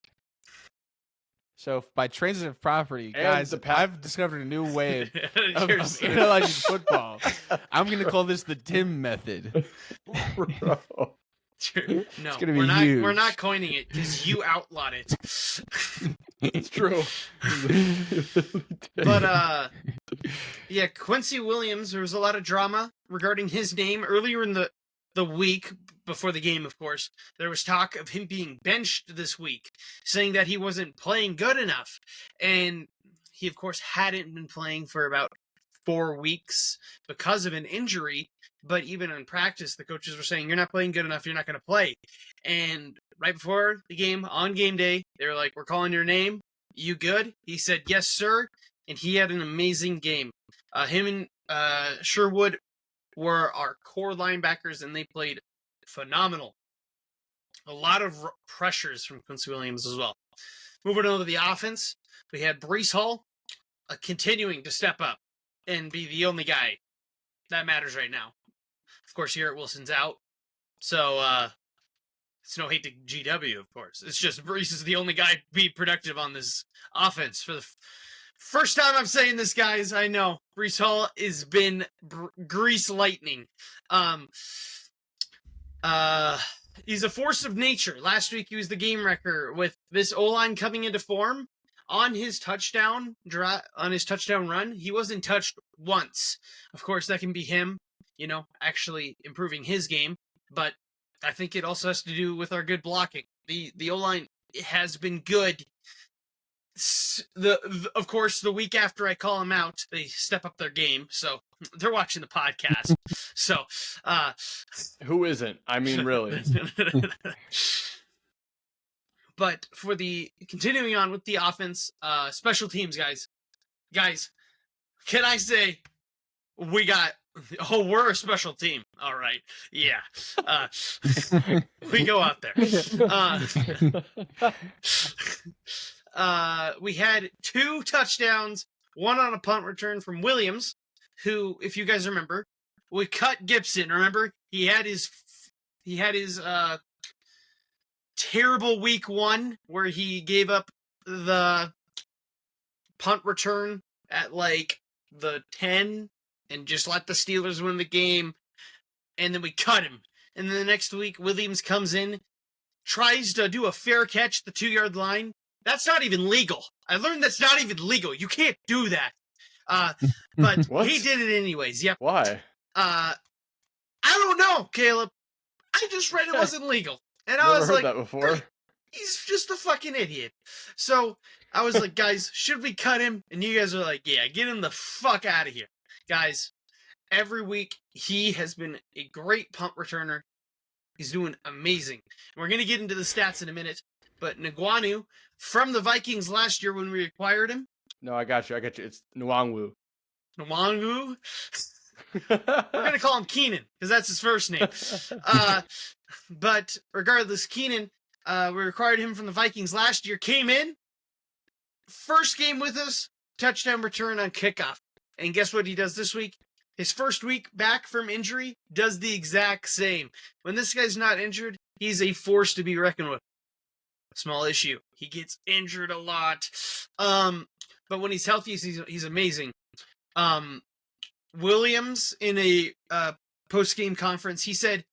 So by transitive property, guys, I've discovered a new way of analyzing football. I'm going to call this the Tim method. Bro. No, gonna be huge. We're not coining it because you outlawed it. It's true. But yeah, Quincy Williams. There was a lot of drama regarding his name earlier in the week before the game. Of course, there was talk of him being benched this week, saying that he wasn't playing good enough, and he of course hadn't been playing for about 4 weeks because of an injury. But even in practice, the coaches were saying, you're not playing good enough, you're not going to play. And right before the game, on game day, they were like, we're calling your name. You good? He said, yes, sir. And he had an amazing game. Him and Sherwood were our core linebackers, and they played phenomenal. A lot of pressures from Quincy Williams as well. Moving on to the offense, we had Breece Hall continuing to step up and be the only guy that matters right now. Of course, Garrett Wilson's out, so it's no hate to GW, of course. It's just Breece is the only guy be productive on this offense. For the first time I'm saying this, guys, I know. Breece Hall has been grease lightning. He's a force of nature. Last week, he was the game wrecker with this O-line coming into form. On his touchdown run, he wasn't touched once. Of course, that can be him, actually improving his game. But I think it also has to do with our good blocking. The O-line has been good. Of course, the week after I call them out, they step up their game. So they're watching the podcast. So, who isn't? I mean, really. But for the continuing on with the offense, special teams, guys, can I say we're a special team. All right. Yeah. We go out there. We had 2 touchdowns, one on a punt return from Williams, who, if you guys remember, we cut Gibson. Remember, he had his terrible week 1 where he gave up the punt return at like the 10 and just let the Steelers win the game, and then we cut him. And then the next week, Williams comes in, tries to do a fair catch at the 2-yard line. That's not even legal. I learned that's not even legal. You can't do that. But he did it anyways. Yep. Why? I don't know, Caleb. I just read it wasn't legal. And I Never was heard like, that before. He's just a fucking idiot. So I was like, guys, should we cut him? And you guys are like, yeah, get him the fuck out of here. Guys, every week he has been a great punt returner. He's doing amazing. And we're going to get into the stats in a minute. But Nguanu, from the Vikings last year when we acquired him. No, I got you. It's Nwangwu. Nwangwu? We're going to call him Keenan, because that's his first name. But regardless, Keenan, we acquired him from the Vikings last year, came in, first game with us, touchdown return on kickoff. And guess what he does this week? His first week back from injury does the exact same. When this guy's not injured, he's a force to be reckoned with. Small issue. He gets injured a lot. But when he's healthy, he's amazing. Williams, in a post-game conference, he said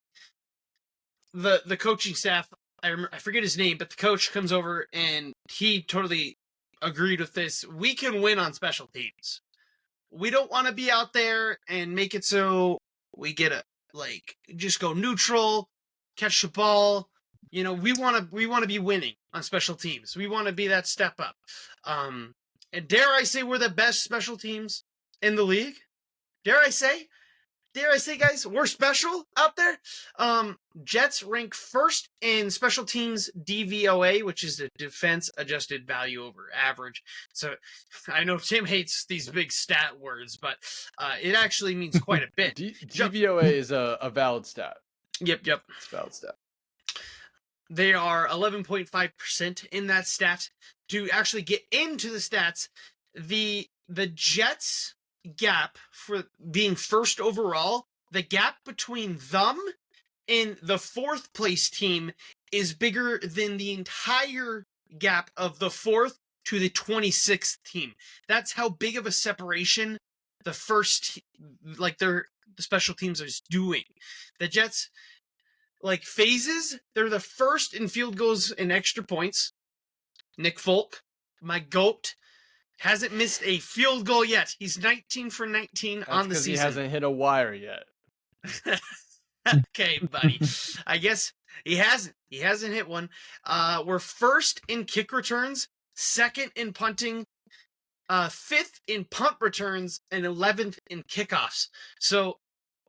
the coaching staff, I forget his name, but the coach comes over and he totally agreed with this. We can win on special teams. We don't want to be out there and make it so we get just go neutral, catch the ball. We want to be winning on special teams. We want to be that step up. And dare I say we're the best special teams in the league? Dare I say, guys, we're special out there. Jets rank first in special teams DVOA, which is the defense adjusted value over average. So I know Tim hates these big stat words, but it actually means quite a bit. DVOA is a valid stat. Yep. It's a valid stat. They are 11.5% in that stat. To actually get into the stats, the Jets gap for being first overall, the gap between them and the fourth place team is bigger than the entire gap of the fourth to the 26th team. That's how big of a separation the special teams is doing. The Jets, phases, they're the first in field goals and extra points. Nick Folk, my GOAT, hasn't missed a field goal yet. He's 19 for 19 on the season. He hasn't hit a wire yet. Okay, buddy. I guess he hasn't. He hasn't hit one. We're first in kick returns, second in punting, fifth in punt returns, and 11th in kickoffs. So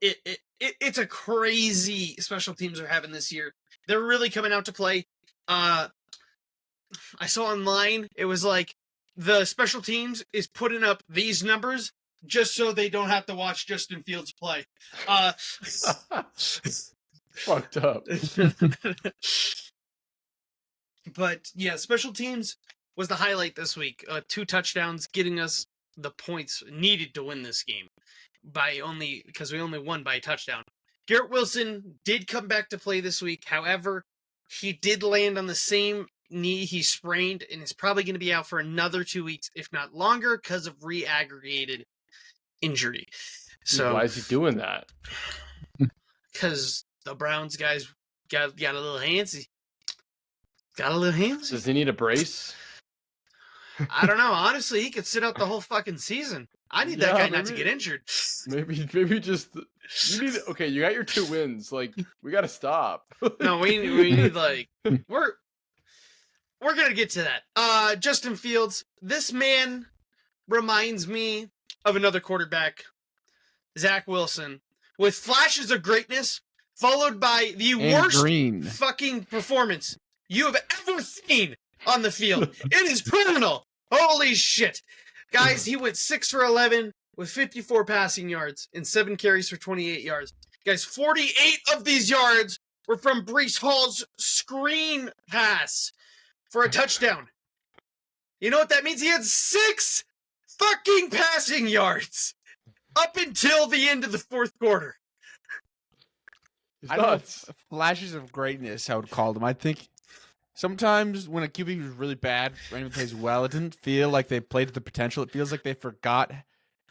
it's a crazy special teams are having this year. They're really coming out to play. I saw online, it was like the special teams is putting up these numbers just so they don't have to watch Justin Fields play. Fucked up. But yeah, special teams was the highlight this week. 2 touchdowns, getting us the points needed to win this game because we only won by a touchdown. Garrett Wilson did come back to play this week. However, he did land on the same knee he sprained and is probably going to be out for another 2 weeks, if not longer, because of re-aggregated injury. So why is he doing that? Because the Browns guys got a little handsy. Got a little handsy. Does he need a brace? I don't know. Honestly, he could sit out the whole fucking season. I need that guy not to get injured. Maybe just you need. Okay, you got your 2 wins. We got to stop. No, we need we're gonna get to that. Justin Fields. This man reminds me of another quarterback, Zach Wilson, with flashes of greatness, followed by the worst fucking performance you have ever seen on the field. It is criminal. Holy shit. Guys, he went 6 for 11 with 54 passing yards and 7 carries for 28 yards. Guys, 48 of these yards were from Breece Hall's screen pass for a touchdown. You know what that means? He had 6 fucking passing yards up until the end of the fourth quarter. I don't know if flashes of greatness, I would call them. I think sometimes when a QB is really bad, Brandon plays well, it doesn't feel like they played to the potential. It feels like they forgot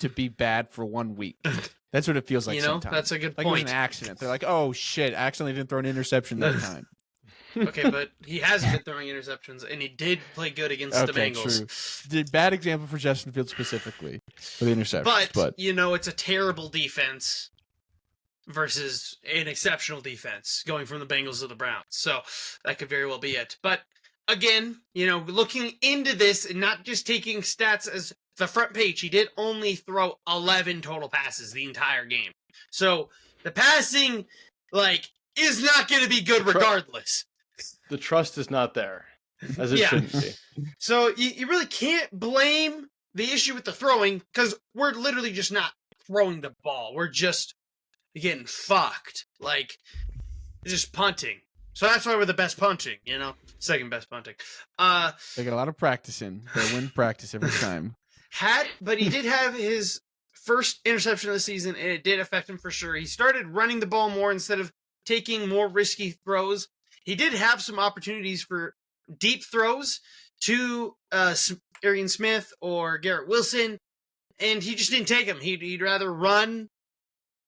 to be bad for 1 week. That's what it feels like sometimes. That's a good point. Like it was an accident. They're like, oh shit, accidentally didn't throw an interception that time. Okay, but he hasn't been throwing interceptions, and he did play good against the Bengals. True. The bad example for Justin Fields specifically for the interceptions. But, it's a terrible defense versus an exceptional defense going from the Bengals to the Browns. So that could very well be it. But again, looking into this and not just taking stats as the front page, he did only throw 11 total passes the entire game. So the passing, is not going to be good regardless. The trust is not there, as it shouldn't be. So you really can't blame the issue with the throwing, because we're literally just not throwing the ball. We're just getting fucked. Just punting. So that's why we're the best punting, second best punting. They got a lot of practice in. They win practice every time. But he did have his first interception of the season, and it did affect him for sure. He started running the ball more instead of taking more risky throws. He did have some opportunities for deep throws to Arian Smith or Garrett Wilson, and he just didn't take them. He'd rather run,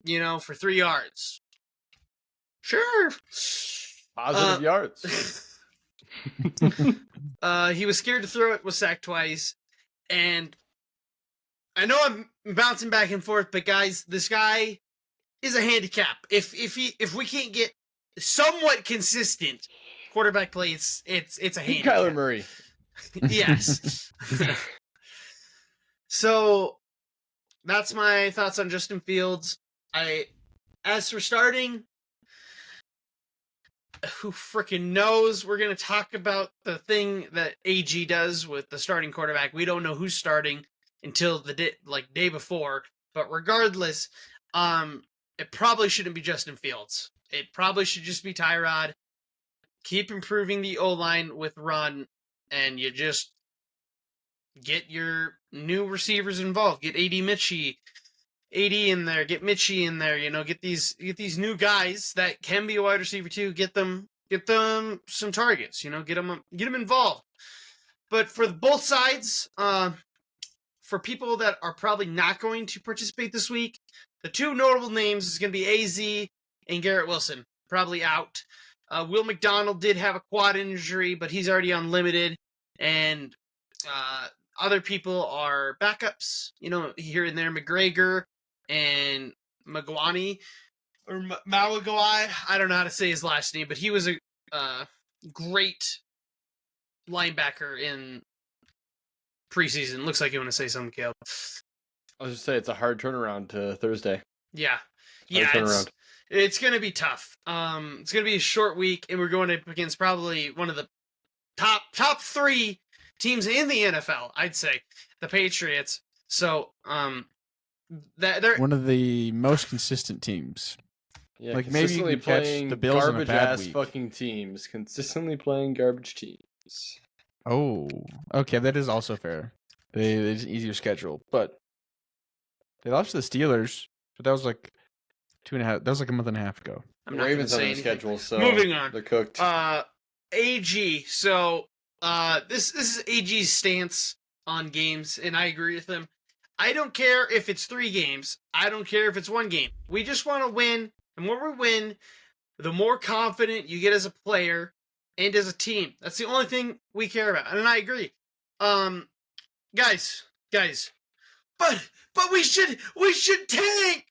for 3 yards. Sure. Positive yards. He was scared to throw it, was sacked twice, and I know I'm bouncing back and forth, but guys, this guy is a handicap. If we can't get somewhat consistent quarterback play, it's a handicap. Kyler Murray. Yes. So that's my thoughts on Justin Fields. As for starting, who freaking knows? We're going to talk about the thing that AG does with the starting quarterback. We don't know who's starting until the day before. But regardless, it probably shouldn't be Justin Fields. It probably should just be Tyrod. Keep improving the O-line with run, and you just get your new receivers involved. Get AD in there. Get Mitchie in there. Get these new guys that can be a wide receiver too. Get them some targets. Get them involved. But for both sides, for people that are probably not going to participate this week, the two notable names is going to be AZ and Garrett Wilson, probably out. Will McDonald did have a quad injury, but he's already unlimited. And other people are backups, here and there. McGregor and Magwani, or Mawagwai. I don't know how to say his last name, but he was a great linebacker in preseason. Looks like you want to say something, Caleb. I was just saying it's a hard turnaround to Thursday. Yeah. It's going to be tough. It's going to be a short week, and we're going up against probably one of the top 3 teams in the NFL, I'd say, the Patriots. So, they're one of the most consistent teams. Yeah, like maybe you could catch the Bills on a bad garbage-ass week. fucking teams. Consistently playing garbage teams. Oh, okay, that is also fair. It's an easier schedule, but they lost to the Steelers, but that was like 2.5. That was like a month and a half ago. I'm not Ravens gonna on say the anything. schedule, so Moving on. they're cooked. AG. So, this is AG's stance on games, and I agree with him. I don't care if it's 3 games. I don't care if it's 1 game. We just want to win. The more we win, the more confident you get as a player and as a team. That's the only thing we care about. And I agree. Guys. But we should tank.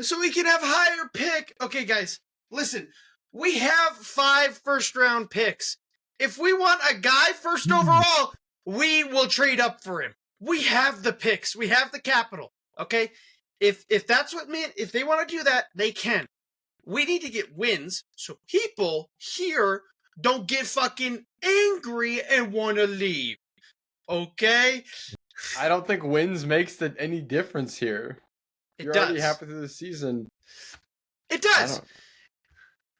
So we can have higher pick. Okay, guys, listen. We have 5 first-round picks. If we want a guy first overall, we will trade up for him. We have the picks. We have the capital. Okay? If that's what if they want to do that, they can. We need to get wins so people here don't get fucking angry and want to leave. Okay? I don't think wins makes any difference here. You're already halfway through the season. It does.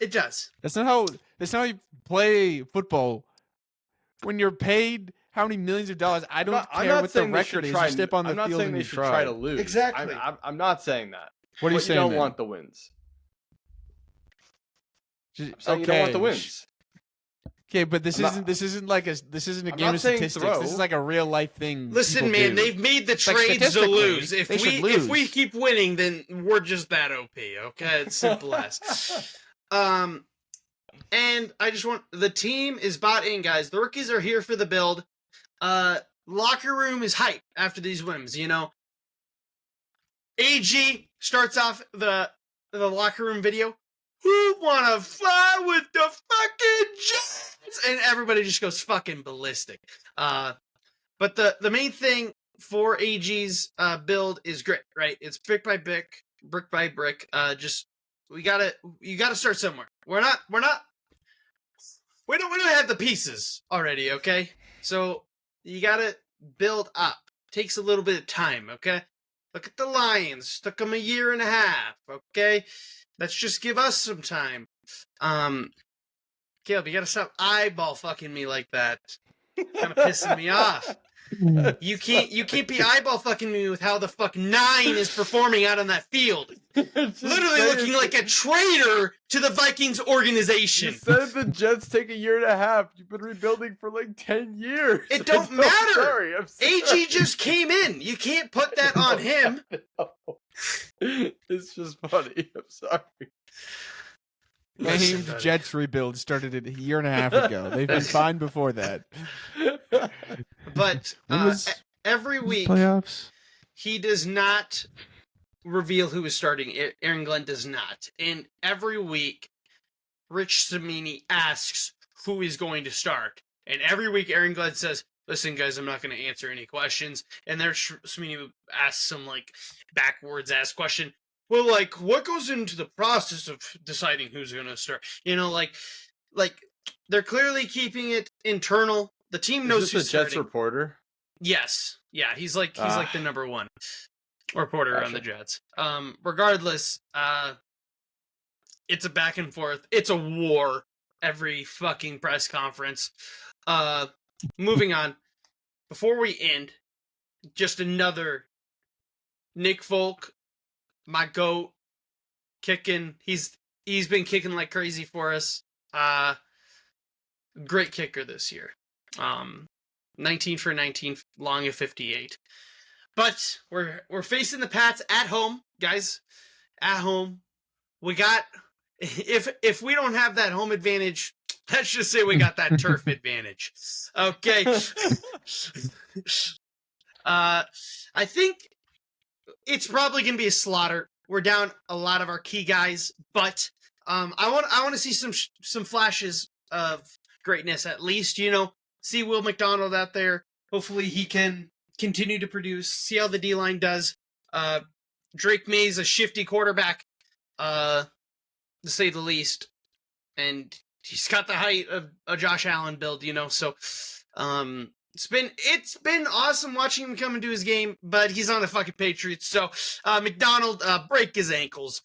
It does. That's not how you play football. When you're paid how many millions of dollars, I don't care what the record is. You step on the field and you try. I'm not saying they should try to lose. Exactly. I'm not saying that. What are you saying? You don't want the wins. I'm saying you don't want the wins. Okay, but this isn't a game of statistics. This is like a real life thing. Listen, man, they've made the trades to lose. If we keep winning, then we're just that OP. Okay, it's simple as. And I just want the team is bought in, guys. The rookies are here for the build. Locker room is hype after these wins. AG starts off the locker room video. Who wanna fly with the fucking Jets? And everybody just goes fucking ballistic. But the main thing for AG's build is grit, right? It's brick by brick. You gotta start somewhere. We don't have the pieces already, okay? So you gotta build up. Takes a little bit of time, okay? Look at the Lions. Took them 1.5 years, okay? Let's just give us some time. Caleb, you gotta stop eyeball fucking me like that. Kind of pissing me off. You can't be eyeball fucking me with how the fuck 9 is performing out on that field. Literally looking like a traitor to the Vikings organization. You said the Jets take 1.5 years. You've been rebuilding for like 10 years. It don't matter. Sorry. AG just came in. You can't put that on him. It's just funny. I'm sorry. Named Jets rebuild started 1.5 years ago. They've been fine before that. But every week, playoffs, he does not reveal who is starting. Aaron Glenn does not. And every week, Rich Cimini asks who is going to start. And every week, Aaron Glenn says, listen, guys, I'm not going to answer any questions. And then Sweeney asks some, like, backwards ass question. Well, like, what goes into the process of deciding who's going to start? You know, like, they're clearly keeping it internal. The team knows Is who's this a Jets starting. reporter? Yes. Yeah, he's like the number one reporter on the Gotcha. Jets. Regardless, it's a back and forth. It's a war every fucking press conference. Moving on. Before we end, just another Nick Folk, my GOAT, kicking. He's been kicking like crazy for us. Great kicker this year. 19 for 19, long of 58. But we're facing the Pats at home, guys. At home. We got, if we don't have that home advantage, let's just say we got that turf advantage. Okay. I think it's probably going to be a slaughter. We're down a lot of our key guys, but I want to see some flashes of greatness at least, you know. See Will McDonald out there. Hopefully he can continue to produce. See how the D-line does. Drake May's a shifty quarterback, to say the least. And he's got the height of a Josh Allen build, you know. So it's been awesome watching him come into his game, but he's on the fucking Patriots. So McDonald break his ankles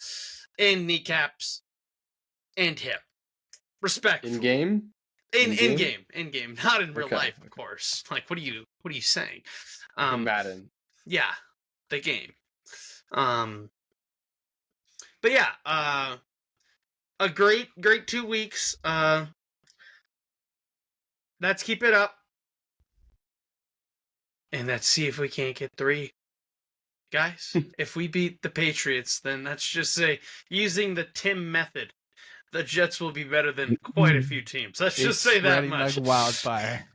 and kneecaps and hip. Respect. In game? In game, not in real Okay. life, of course. Like, what are you saying? In Madden. Yeah, the game. But yeah, a great 2 weeks. Let's keep it up, and let's see if we can't get 3, guys. If we beat the Patriots, then let's just say, using the Tim method, the Jets will be better than quite a few teams. Let's just say that Spreading much. like wildfire.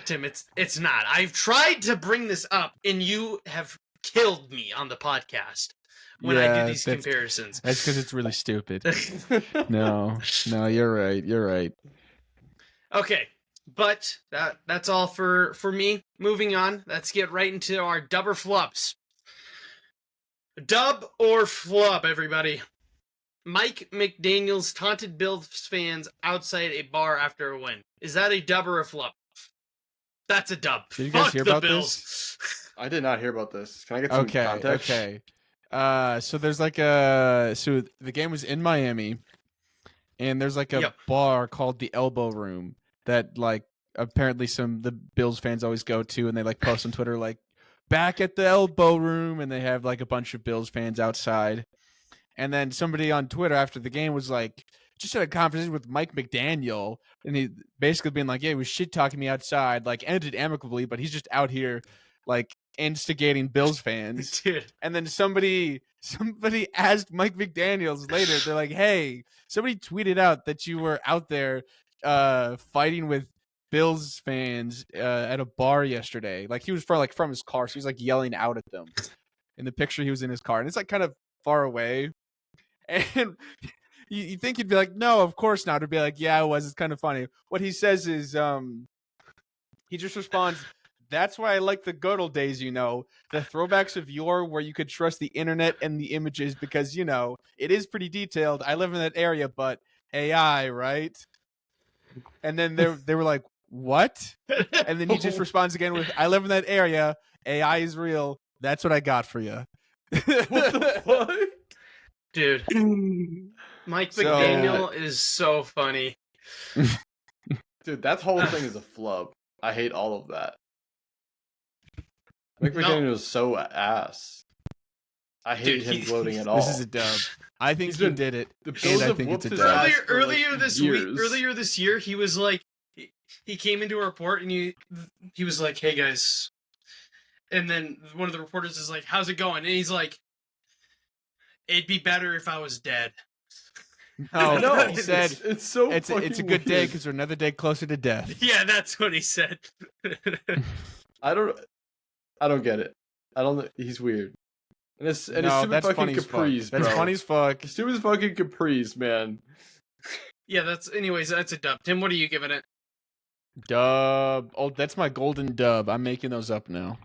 Tim, it's not. I've tried to bring this up, and you have killed me on the podcast when I do these comparisons. That's because it's really stupid. No, you're right. Okay, but that's all for me. Moving on, let's get right into our dub or flubs. Dub or flub, everybody. Mike McDaniels taunted Bills fans outside a bar after a win. Is that a dub or a flub? That's a dub. Did you guys Fuck hear the about Bills. this? I did not hear about this. Can I get some context? Okay. So there's like so the game was in Miami, and there's like a bar called the Elbow Room that like apparently the Bills fans always go to, and they like post on Twitter like back at the Elbow Room, and they have like a bunch of Bills fans outside. And then somebody on Twitter after the game was like, just had a conversation with Mike McDaniel, and he basically being like, yeah, he was shit talking me outside, like ended amicably, but he's just out here like instigating Bills fans. Dude. And then somebody asked Mike McDaniels later, they're like, hey, somebody tweeted out that you were out there fighting with Bills fans at a bar yesterday. Like he was from his car, so he was like yelling out at them. In the picture, he was in his car, and it's like kind of far away. And you think he'd be like, no, of course not. It'd be like, yeah, it was. It's kind of funny. What he says is, he just responds, that's why I like the good old days, you know, the throwbacks of yore where you could trust the internet and the images because, you know, it is pretty detailed. I live in that area, but AI, right? And then they were like, what? And then he just responds again with, I live in that area. AI is real. That's what I got for you. What the fuck? Dude. Mike McDaniel is so funny. Dude, that whole thing is a flub. I hate all of that. Mike McDaniel is so ass. I hate him gloating at all. This is a dub. I think he did it. The Bills and I have think it's a whooped his dub. ass for, Earlier like, this years. week, earlier this year, he was like, he came into a report and he was like, hey guys. And then one of the reporters is like, how's it going? And he's like, it'd be better if I was dead. No, he said it's so it's a good day weird. because we're another day closer to death. Yeah, that's what he said. I don't get it. I don't. He's weird. And it's stupid that's fucking funny as fuck. capris, bro. That's funny as fuck. Stupid fucking capris, man. Yeah, anyways, that's a dub. Tim, what are you giving it? Dub. Oh, that's my golden dub. I'm making those up now.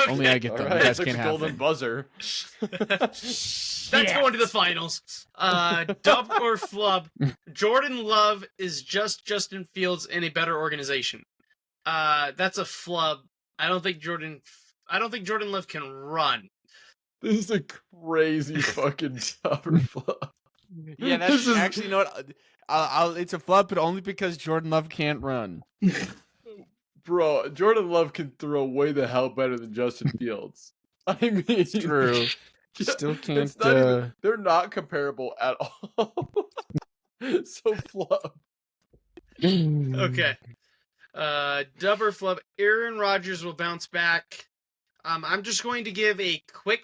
Only I get All them. right, You guys took can't the have golden them. buzzer. That's going to the finals. Dub or flub? Jordan Love is just Justin Fields in a better organization. That's a flub. I don't think Jordan Love can run. This is a crazy fucking topper flop. Yeah, that's This is- actually, you know what? It's a flub, but only because Jordan Love can't run. Bro, Jordan Love can throw way the hell better than Justin Fields. I mean, It's true. yeah, Still it's can't. not even, they're not comparable at all. So flop. Okay. Dub or flub? Aaron Rodgers will bounce back. I'm just going to give a quick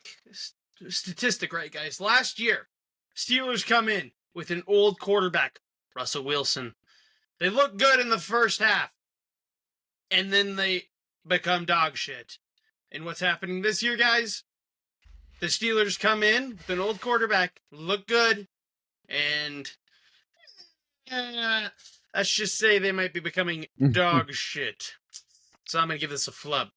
statistic, right, guys? Last year, Steelers come in with an old quarterback, Russell Wilson. They look good in the first half, and then they become dog shit. And what's happening this year, guys? The Steelers come in with an old quarterback, look good, and let's just say they might be becoming dog shit. So I'm going to give this a flub.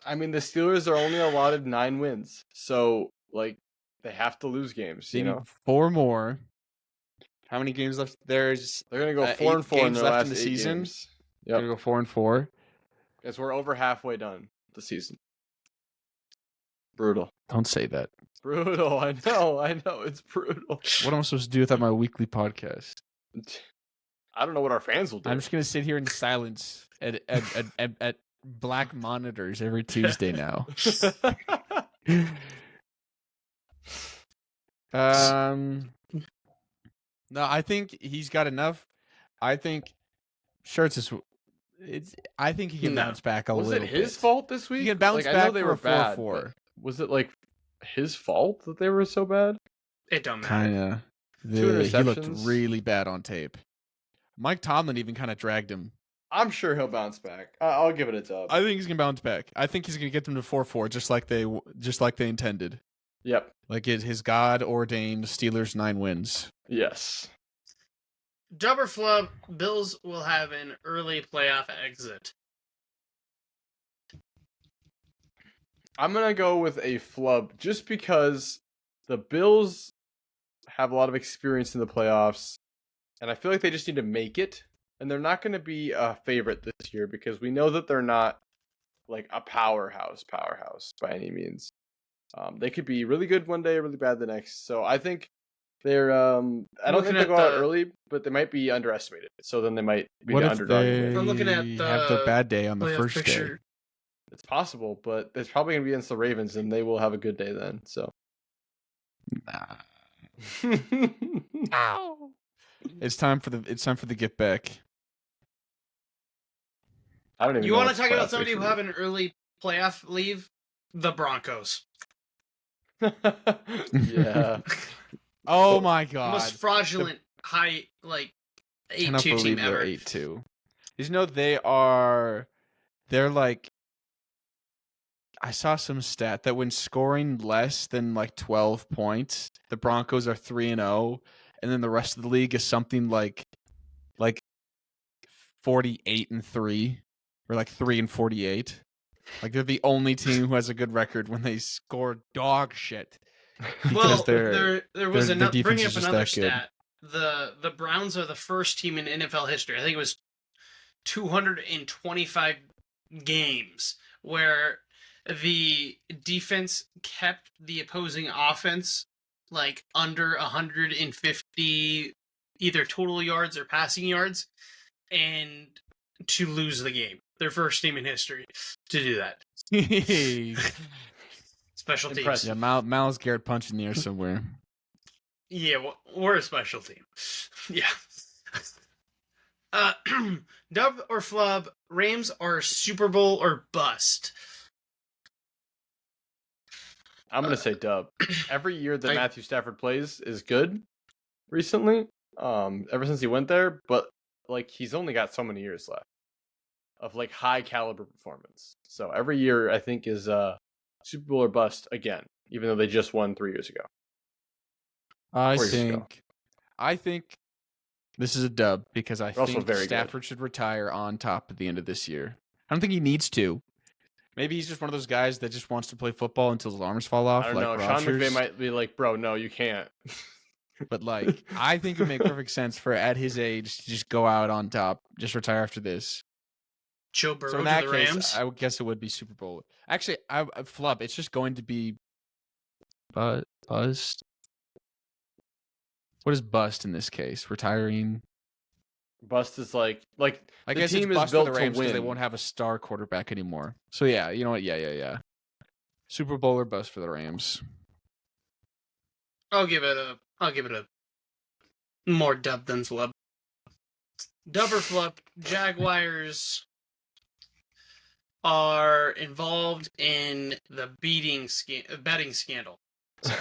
I mean, the Steelers are only allotted 9 wins. So, like, they have to lose games, They you need know? 4 more. How many games left? There's They're going to go 8 4 and 4 in games their left last in the 8 season. games. They're Yep. gonna go 4 and 4. Because we're over halfway done the season. Brutal. Don't say that. Brutal. I know. It's brutal. What am I supposed to do without my weekly podcast? I don't know what our fans will do. I'm just gonna sit here in silence at black monitors every Tuesday now. No, I think he's got enough. I think Shirts is. I think he can No. bounce back a Was little. it his bit. fault this week? He can bounce like, I know back they for were a bad. 4-4. But was it like his fault that they were so bad? It don't matter. Kinda. Two He looked interceptions. really bad on tape. Mike Tomlin even kind of dragged him. I'm sure he'll bounce back. I'll give it a dub. I think he's gonna bounce back. I think he's gonna get them to 4-4, just like they intended. Yep. Like his God ordained Steelers 9 wins. Yes. Dub or flub? Bills will have an early playoff exit. I'm going to go with a flub just because the Bills have a lot of experience in the playoffs, and I feel like they just need to make it. And they're not going to be a favorite this year because we know that they're not like a powerhouse by any means. They could be really good one day, really bad the next. So I think they're. I don't think they'll go out early, but they might be underestimated. So then they might be What the if underdog. they I'm looking at have their the bad day on the playoff first day? picture. It's possible, but it's probably going to be against the Ravens, and they will have a good day then. So. Nah. Ow. It's time for the get back. I don't even. You know want what to talk the about playoff somebody who picture have an early playoff leave? The Broncos. is. Yeah. Oh my god. Most fraudulent high 10 up 8-2 team they're ever. 8-2. Did you know they're like, I saw some stat that when scoring less than like 12 points, the Broncos are 3-0, and then the rest of the league is something like 48-3 or like 3-48. Like they're the only team who has a good record when they score dog shit. Well, Because they're there was their another. defense Bringing is up just another that good. stat. The Browns are the first team in NFL history. I think it was 225 games where the defense kept the opposing offense like under 150 either total yards or passing yards, and to lose the game. Their first team in history to do that. Special teams. Impressive. Yeah, Miles Garrett punched in the air somewhere. Yeah, we're a special team. Yeah. Dub or flub? Rams are Super Bowl or bust. I'm gonna say dub. Every year that I- Matthew Stafford plays is good. Recently, ever since he went there, but like he's only got so many years left of like high caliber performance. So every year I think is Super Bowl or bust again, even though they just won 3 years ago. I 4 years ago. think This is a dub because I They're also think very good. Stafford should retire on top at the end of this year. I don't think he needs to. Maybe he's just one of those guys that just wants to play football until his arms fall off, I don't like know. Sean McVay Rodgers. might be like, bro, no, you can't. But like, I think it would make perfect sense for at his age to just go out on top, just retire after this. Joe Burrow So in to that the case, Rams. I would guess it would be Super Bowl. Actually, Flub. It's just going to be bust. What is bust in this case? Retiring. Bust is like I the guess team it's is bust for built the to Rams because they win. won't have a star quarterback anymore. So yeah, you know what? Yeah. Super Bowl or bust for the Rams. I'll give it a more dub than flub. Dub or flub, Jaguars are involved in the betting scandal. Sorry.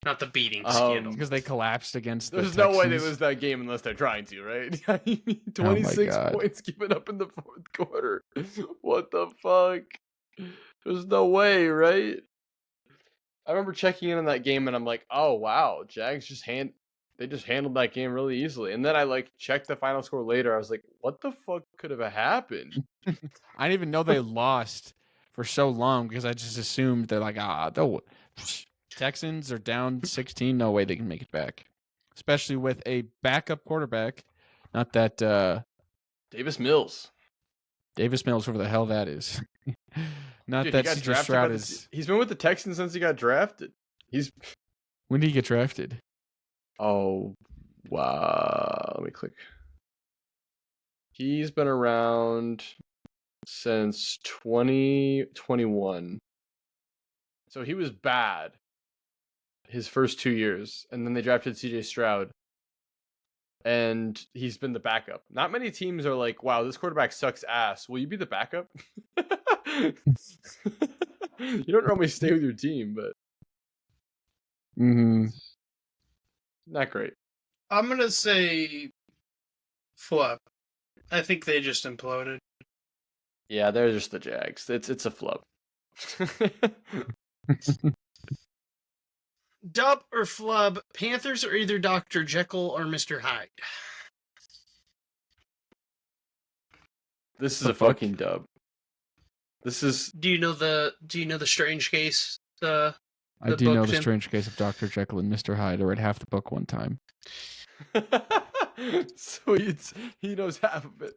Not the beating scandal. Because they collapsed against the There's no way they Texans. lose that game unless they're trying to, right? 26 God. points given up in the fourth quarter. What the fuck? There's no way, right? I remember checking in on that game and I'm like, oh wow, Jags just handled that game really easily. And then I like checked the final score later. I was like, what the fuck could have happened? I didn't even know they lost for so long because I just assumed they're like, the Texans are down 16. No way they can make it back. Especially with a backup quarterback. Not that Davis Mills. Davis Mills, whoever the hell that is. Not Dude, that he got CJ drafted Stroud by is. he's been with the Texans since he got drafted. When did he get drafted? Oh, wow. Let me click. He's been around since 2021. So he was bad his first 2 years, and then they drafted CJ Stroud. And he's been the backup. Not many teams are like, wow, this quarterback sucks ass. Will you be the backup? You don't normally stay with your team, but not great. I'm going to say flub. I think they just imploded. Yeah, they're just the Jags. It's a flub. Dub or flub, Panthers are either Dr. Jekyll or Mr. Hyde. This is a fucking dub. This is Do you know the strange case? I The do know book, the Tim? strange case of Dr. Jekyll and Mr. Hyde. I read half the book one time. sweet. He knows half of it.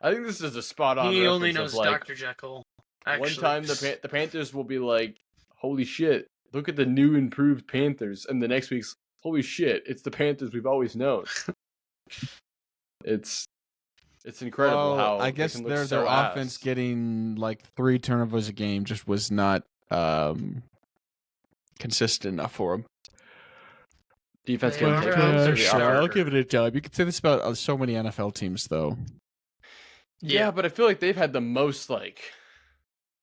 I think this is a spot on. He only reference knows of, like, Dr. Jekyll. Actually. One time the Panthers will be like, "Holy shit! Look at the new improved Panthers," and the next week's, "Holy shit! It's the Panthers we've always known." It's incredible Well, how I they guess can look their so offense ass. getting like 3 turnovers a game just was not consistent enough for them. Defense They can are take out it. there The sure. offense- I'll give it a dub. You could say this about so many NFL teams, though. Yeah, but I feel like they've had the most like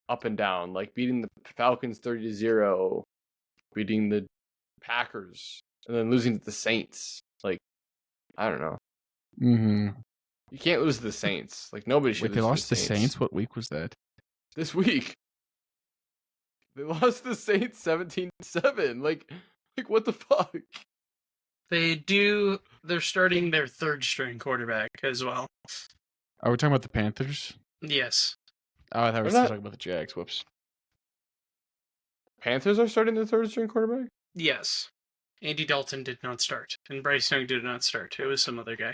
up and down, like beating the Falcons 30-0, beating the Packers, and then losing to the Saints. Like, I don't know. Mm-hmm. You can't lose to the Saints. Like, nobody should Wait, they lose lost to the the Saints? What week was that? this week. They lost the Saints 17-7. Like what the fuck? They do. They're starting their third string quarterback as well. Are we talking about the Panthers? Yes. Oh, I thought we were They're still not- talking about the Jags. Whoops. Panthers are starting their third string quarterback? Yes. Andy Dalton did not start, and Bryce Young did not start. It was some other guy.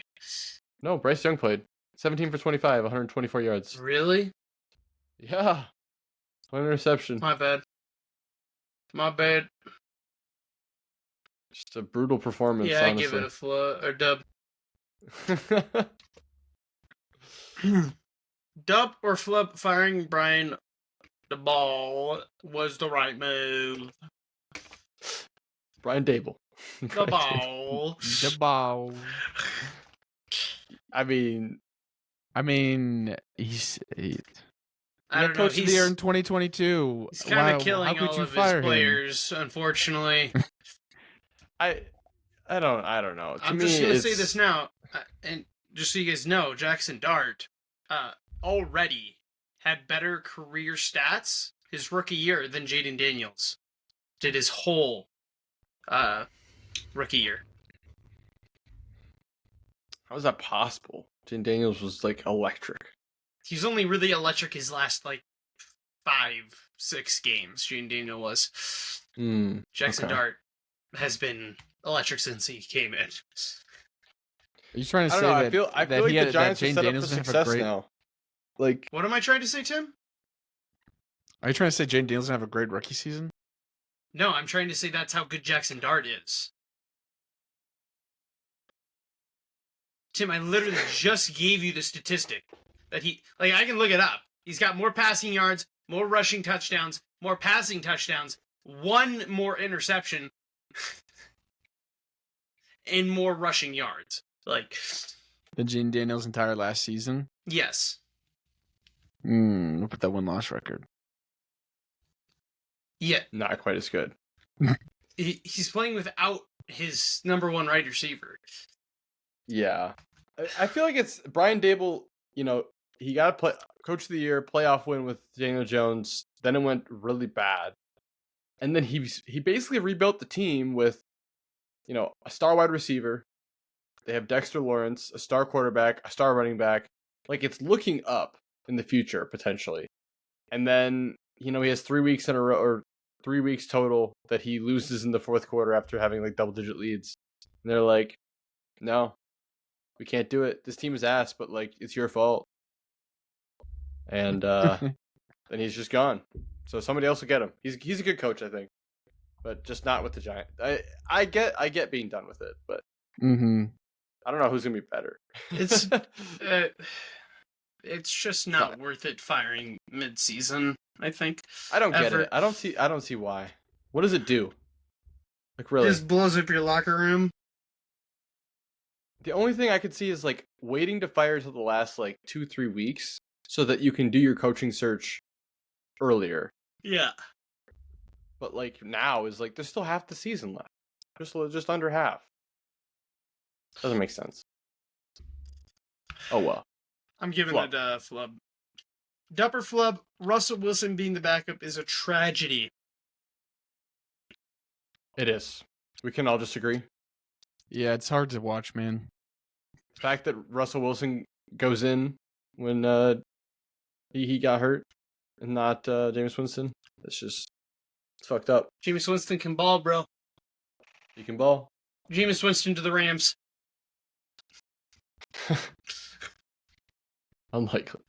No, Bryce Young played. 17 for 25, 124 yards. Really? Yeah. One interception. My bad. My bad. Just a brutal performance, Yeah, I honestly. give it a flub or dub. Dub or flub, firing Brian the ball was the right move. Brian Dable. The ball. The ball. I mean, He's I don't know. coach of the year in 2022. He's kind of killing how could all you of his fire him? players, unfortunately. I don't know. To I'm me, just going to it's... say this now, and just so you guys know, Jackson Dart already had better career stats his rookie year than Jaden Daniels did his whole rookie year. How is that possible? Jane Daniels was like electric. He's only really electric his last like 5-6 games. Gene Daniel was. Jackson Okay. Dart has been electric since he came in. Are you trying to I say don't know. that I feel like that he the had, that Giants are Jane set up Daniels for gonna have a success great? now. Like, What am I trying to say, Tim? Are you trying to say Jane Daniels gonna have a great rookie season? No, I'm trying to say that's how good Jackson Dart is. Tim, I literally just gave you the statistic that I can look it up. He's got more passing yards, more rushing touchdowns, more passing touchdowns, one more interception, and more rushing yards. Like, The Jane Daniels entire last season. yes. We'll put that 1-loss record. Yeah. not quite as good. He's playing without his number one wide receiver. Yeah. I feel like it's Brian Dable, he got a coach of the year, playoff win with Daniel Jones. Then it went really bad. And then he basically rebuilt the team with, a star wide receiver. They have Dexter Lawrence, a star quarterback, a star running back. Like, it's looking up in the future, potentially. And then, he has 3 weeks in a row, or 3 weeks total, that he loses in the fourth quarter after having, like, double-digit leads. And they're like, no, we can't do it. This team is ass, but, like, it's your fault. And then he's just gone. So somebody else will get him. He's a good coach, I think. But just not with the Giants. I get being done with it, but I don't know who's gonna be better. It's just not worth it firing mid-season, I think. I don't get it. I don't see why. What does it do? Like, really? Just blows up your locker room. The only thing I could see is like waiting to fire until the last like 2-3 weeks so that you can do your coaching search earlier. Yeah. But like now is like there's still half the season left. Just under half. Doesn't make sense. Oh well. I'm giving Flub. it Flub. Dupper Flub, Russell Wilson being the backup is a tragedy. It is. We can all just agree. Yeah, it's hard to watch, man. The fact that Russell Wilson goes in when he got hurt and not Jameis Winston, it's fucked up. Jameis Winston can ball, bro. He can ball. Jameis Winston to the Rams. Unlikely.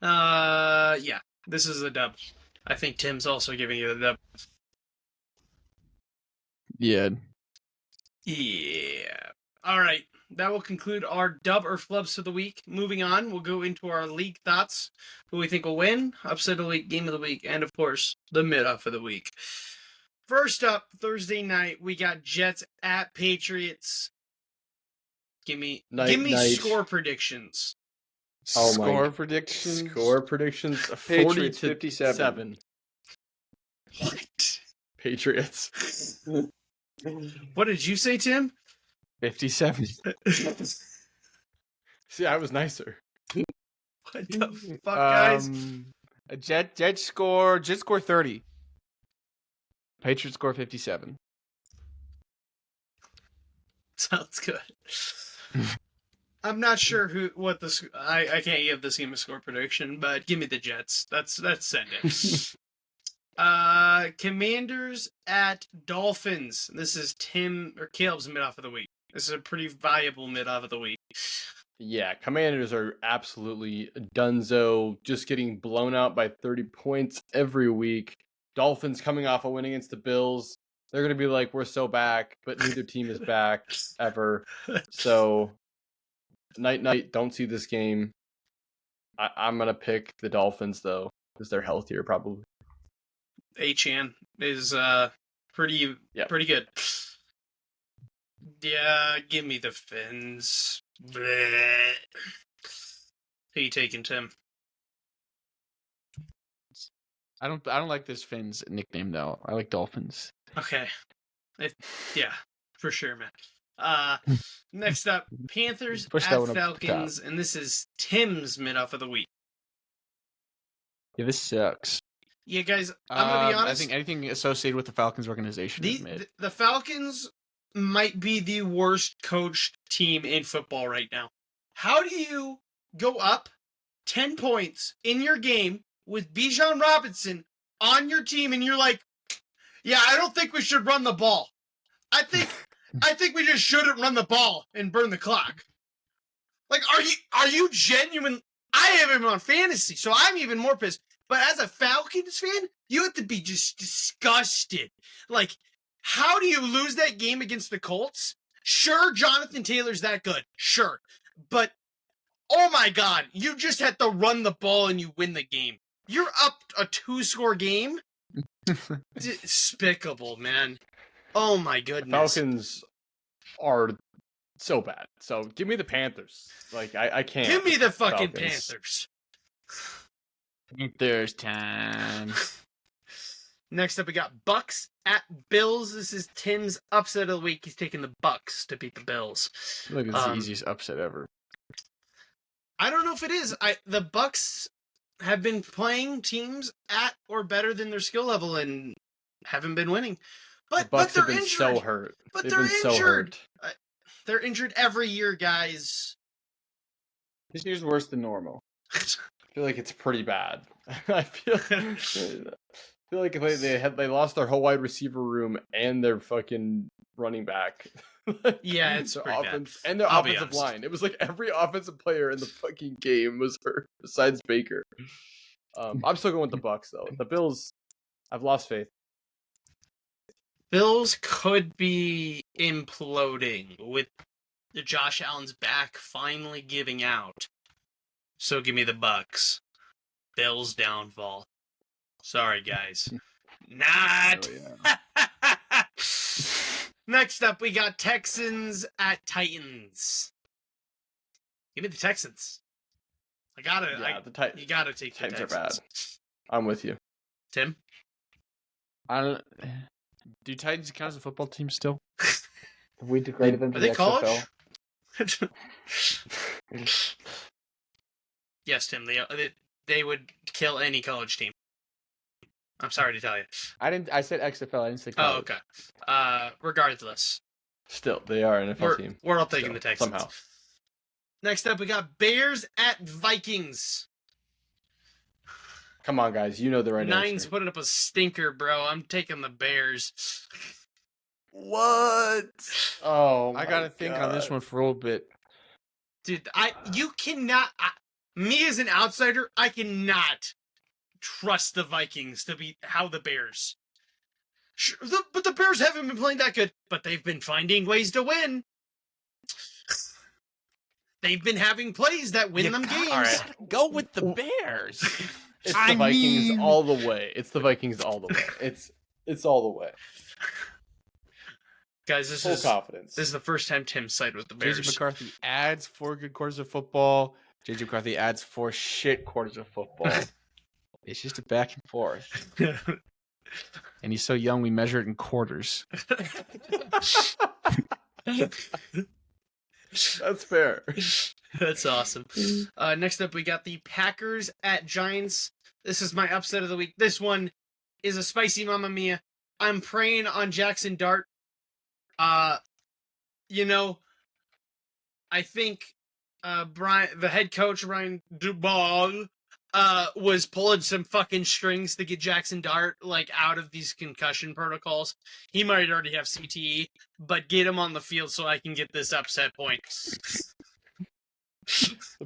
Yeah, this is a dub. I think Tim's also giving you the dub. Yeah. Yeah. All right. That will conclude our dub or flubs for the week. Moving on, we'll go into our league thoughts, who we think will win, upset of the week, game of the week, and of course, the mid-off of the week. First up, Thursday night, we got Jets at Patriots. Give me score predictions. Score predictions. Score predictions. 40 Patriots, to 57. 7. What? Patriots. What did you say, Tim? 57. See, I was nicer. What the fuck, guys? Jets score 30. Patriots score 57. Sounds good. I'm not sure I can't give this game a score prediction, but give me the Jets. That's send it. Commanders at Dolphins. This is Caleb's mid-off of the week. This is a pretty viable mid-off of the week. Yeah, Commanders are absolutely dunzo, just getting blown out by 30 points every week. Dolphins coming off a win against the Bills. They're going to be like, we're so back, but neither team is back ever. So, night, don't see this game. I'm going to pick the Dolphins, though, because they're healthier, probably. Achan is pretty good. Yeah, give me the Fins. Bleh. Who you taking, Tim? I don't like this Fins nickname though. I like Dolphins. Okay. Yeah, for sure, man. Next up, Panthers Push that at one up to the Falcons, and this is Tim's mid-off of the week. Yeah, this sucks. Yeah, guys, I'm gonna be honest. I think anything associated with the Falcons organization is mid. The Falcons might be the worst coached team in football right now. How do you go up 10 points in your game with Bijan Robinson on your team and you're like, yeah, I don't think we should run the ball. I think we just shouldn't run the ball and burn the clock. Like, are you genuine? I have him on fantasy, so I'm even more pissed. But as a Falcons fan, you have to be just disgusted. Like, how do you lose that game against the Colts? Sure, Jonathan Taylor's that good. Sure. But, oh my God, you just had to run the ball and you win the game. You're up a 2-score game? Despicable, man. Oh my goodness. Falcons are so bad. So give me the Panthers. Like, I can't. Give me the fucking Falcons. Panthers. There's time. Next up, we got Bucks at Bills. This is Tim's upset of the week. He's taking the Bucks to beat the Bills. I feel like it's the easiest upset ever. I don't know if it is. The Bucks have been playing teams at or better than their skill level and haven't been winning. The But Bucks they're have been injured. so hurt. But They've they're been so injured. hurt. They're injured every year, guys. This year's worse than normal. I feel like it's pretty bad. I feel like they lost their whole wide receiver room and their fucking running back. Yeah, it's their pretty bad. offense and their I'll be offensive honest. line. It was like every offensive player in the fucking game was hurt besides Baker. I'm still going with the Bucks though. The Bills, I've lost faith. Bills could be imploding with the Josh Allen's back finally giving out. So give me the Bucks. Bills downfall. Sorry, guys. Not. Oh, yeah. Next up, we got Texans at Titans. Give me the Texans. You gotta take the Titans Texans. are bad. I'm with you. Tim? Do Titans count as a football team still? We degraded them to Are the they XFL. college? Yes, Tim. They would kill any college team. I'm sorry to tell you. I said XFL. I didn't say college. Oh, okay. Regardless, Still, they are an NFL team. we're all taking Still, the Texans. somehow. Next up, we got Bears at Vikings. Come on, guys. You know the right Nine's answer. putting up a stinker, bro. I'm taking the Bears. What? Oh, I gotta think on this one for a little bit. Dude, you cannot. Me as an outsider, I cannot trust the Vikings to beat the Bears. Sure, but the Bears haven't been playing that good, but they've been finding ways to win. They've been having plays that win them games. All right. Go with the Bears. It's the Vikings all the way. It's the Vikings all the way. It's all the way. Guys, this Full is confidence. the first time Tim sided with the Bears. JJ McCarthy adds 4 good quarters of football. JJ McCarthy adds 4 shit quarters of football. It's just a back and forth. And he's so young, we measure it in quarters. That's fair. That's awesome. Next up, we got the Packers at Giants. This is my upset of the week. This one is a spicy Mamma Mia. I'm praying on Jackson Dart. I think the head coach, Brian Dubal, was pulling some fucking strings to get Jackson Dart out of these concussion protocols. He might already have CTE, but get him on the field so I can get this upset point.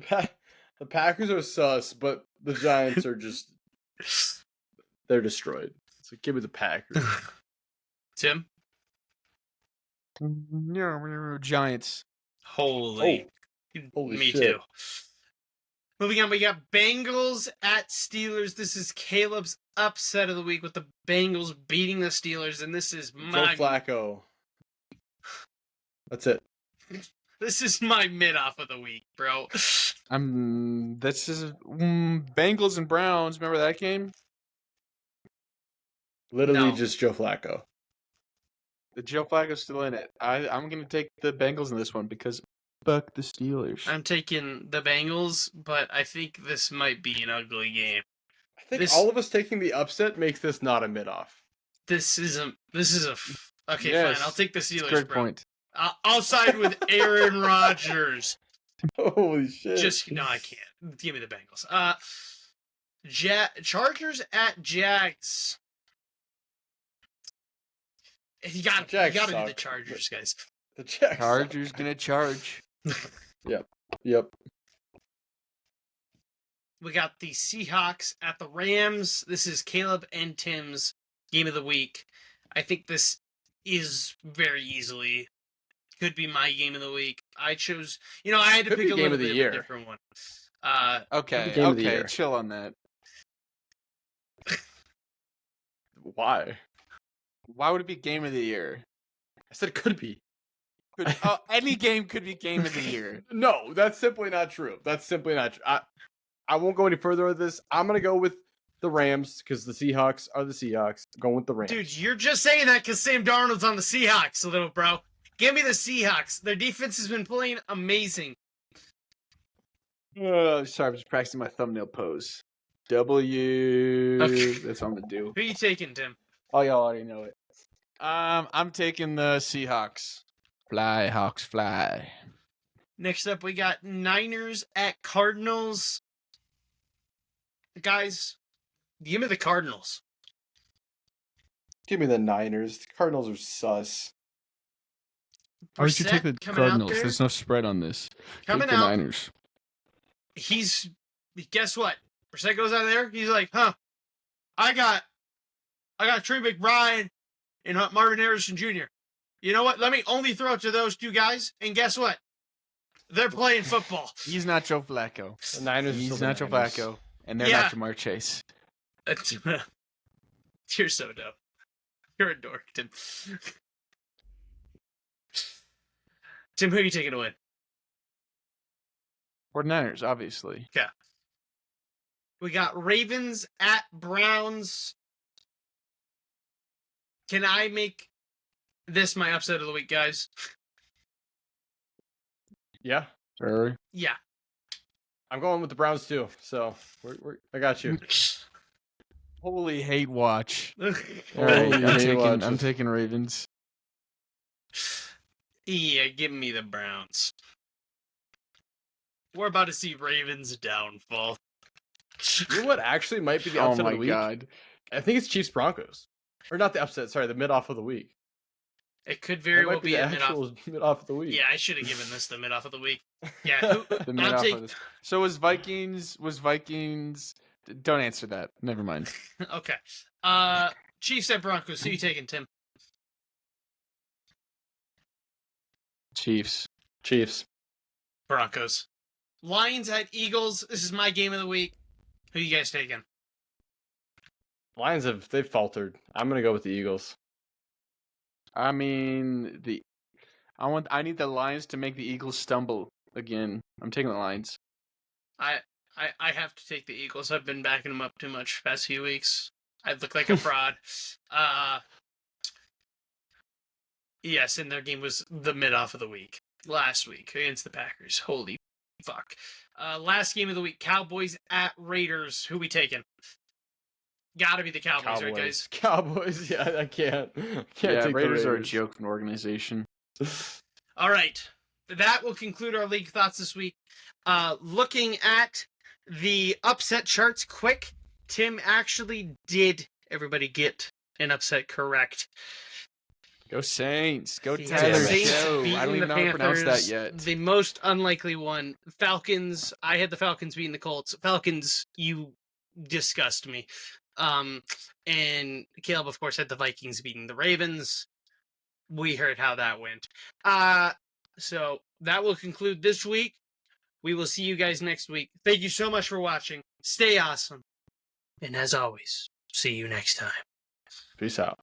The Packers are sus, but the Giants are just they're destroyed. So give me the Packers. Tim? Giants. Holy me shit. too. Moving on, we got Bengals at Steelers. This is Caleb's upset of the week with the Bengals beating the Steelers, and this is Joe my Flacco. That's it. this is my mid-off of the week, bro. This is Bengals and Browns. Remember that game? Literally No. just Joe Flacco. The Joe Flacco's still in it. I'm gonna take the Bengals in this one because fuck the Steelers. I'm taking the Bengals, but I think this might be an ugly game. I think all of us taking the upset makes this not a mid-off. This is a Okay, Yes. fine. I'll take the Steelers, Great bro. point. I'll side with Aaron Rodgers. Holy shit. No, I can't. Give me the Bengals. Chargers at Jags. You gotta Jags do the suck. Chargers, guys. The Jags. Chargers gonna charge. Yep. We got the Seahawks at the Rams. This is Caleb and Tim's game of the week. I think this is very easily could be my game of the week. I chose, I had to Could pick be a game little of the bit year. of a different one. Okay, game of the year. chill on that. Why? Why would it be game of the year? I said it could be. Any game could be game of the year. No, that's simply not true. I won't go any further with this. I'm gonna go with the Rams because the Seahawks are the Seahawks. Going with the Rams. Dude, you're just saying that because Sam Darnold's on the Seahawks, little bro. Give me the Seahawks. Their defense has been playing amazing. Sorry, I'm just practicing my thumbnail pose. W. Okay. That's what I'm gonna do. Who are you taking, Tim? Oh, y'all already know it. I'm taking the Seahawks. Fly, Hawks, fly. Next up, we got Niners at Cardinals. Guys, give me the Cardinals. Give me the Niners. The Cardinals are sus. Why would you take the Brissett coming out Cardinals? there, There's no spread on this. coming Take the out. Niners. Guess what? Brissett goes out there. He's like, I got Trey McBride and Marvin Harrison Jr. You know what? Let me only throw it to those two guys. And guess what? They're playing football. He's not Joe Flacco. The Niners. are He's still the not Joe Niners. Flacco, and they're Yeah. not Jamar Chase. You're so dumb. You're a dork, Tim. Tim, who are you taking to win? 49ers, obviously. We got Ravens at Browns. Can I make this my upset of the week, guys? Yeah, Sure. Yeah. I'm going with the Browns too. So I got you. Holy hate watch. All right, Holy I'm hate watches. I'm taking Ravens. Yeah, give me the Browns. We're about to see Ravens' downfall. You know what actually might be the Oh upset my of the week? god. I think it's Chiefs Broncos. Or not the upset, sorry, the mid-off of the week. It could very That well might be the a mid-off. actual mid-off of the week. Yeah, I should have given this the mid-off of the week. Yeah, The mid off take- of this. So was Vikings? Don't answer that. Never mind. Okay. Chiefs at Broncos. Who you taking, Tim? Chiefs. Chiefs. Broncos. Lions at Eagles. This is my game of the week. Who you guys taking? Lions they've faltered. I'm gonna go with the Eagles. I mean, I need the Lions to make the Eagles stumble again. I'm taking the Lions. I have to take the Eagles. I've been backing them up too much past few weeks. I look like a fraud. Yes, and their game was the mid-off of the week. Last week against the Packers. Holy fuck. Last game of the week, Cowboys at Raiders. Who we taking? Gotta be the Cowboys, right, guys? Cowboys, yeah, I can't. Yeah, take Raiders the are a joke of an organization. All right. That will conclude our league thoughts this week. Looking at the upset charts quick, Tim actually did everybody get an upset correct. Go Saints. Go The Tyler. Saints Go. I beating don't even the know how to pronounce that Panthers. yet. The most unlikely one, Falcons. I had the Falcons beating the Colts. Falcons, you disgust me. And Caleb, of course, had the Vikings beating the Ravens. We heard how that went. So that will conclude this week. We will see you guys next week. Thank you so much for watching. Stay awesome. And as always, see you next time. Peace out.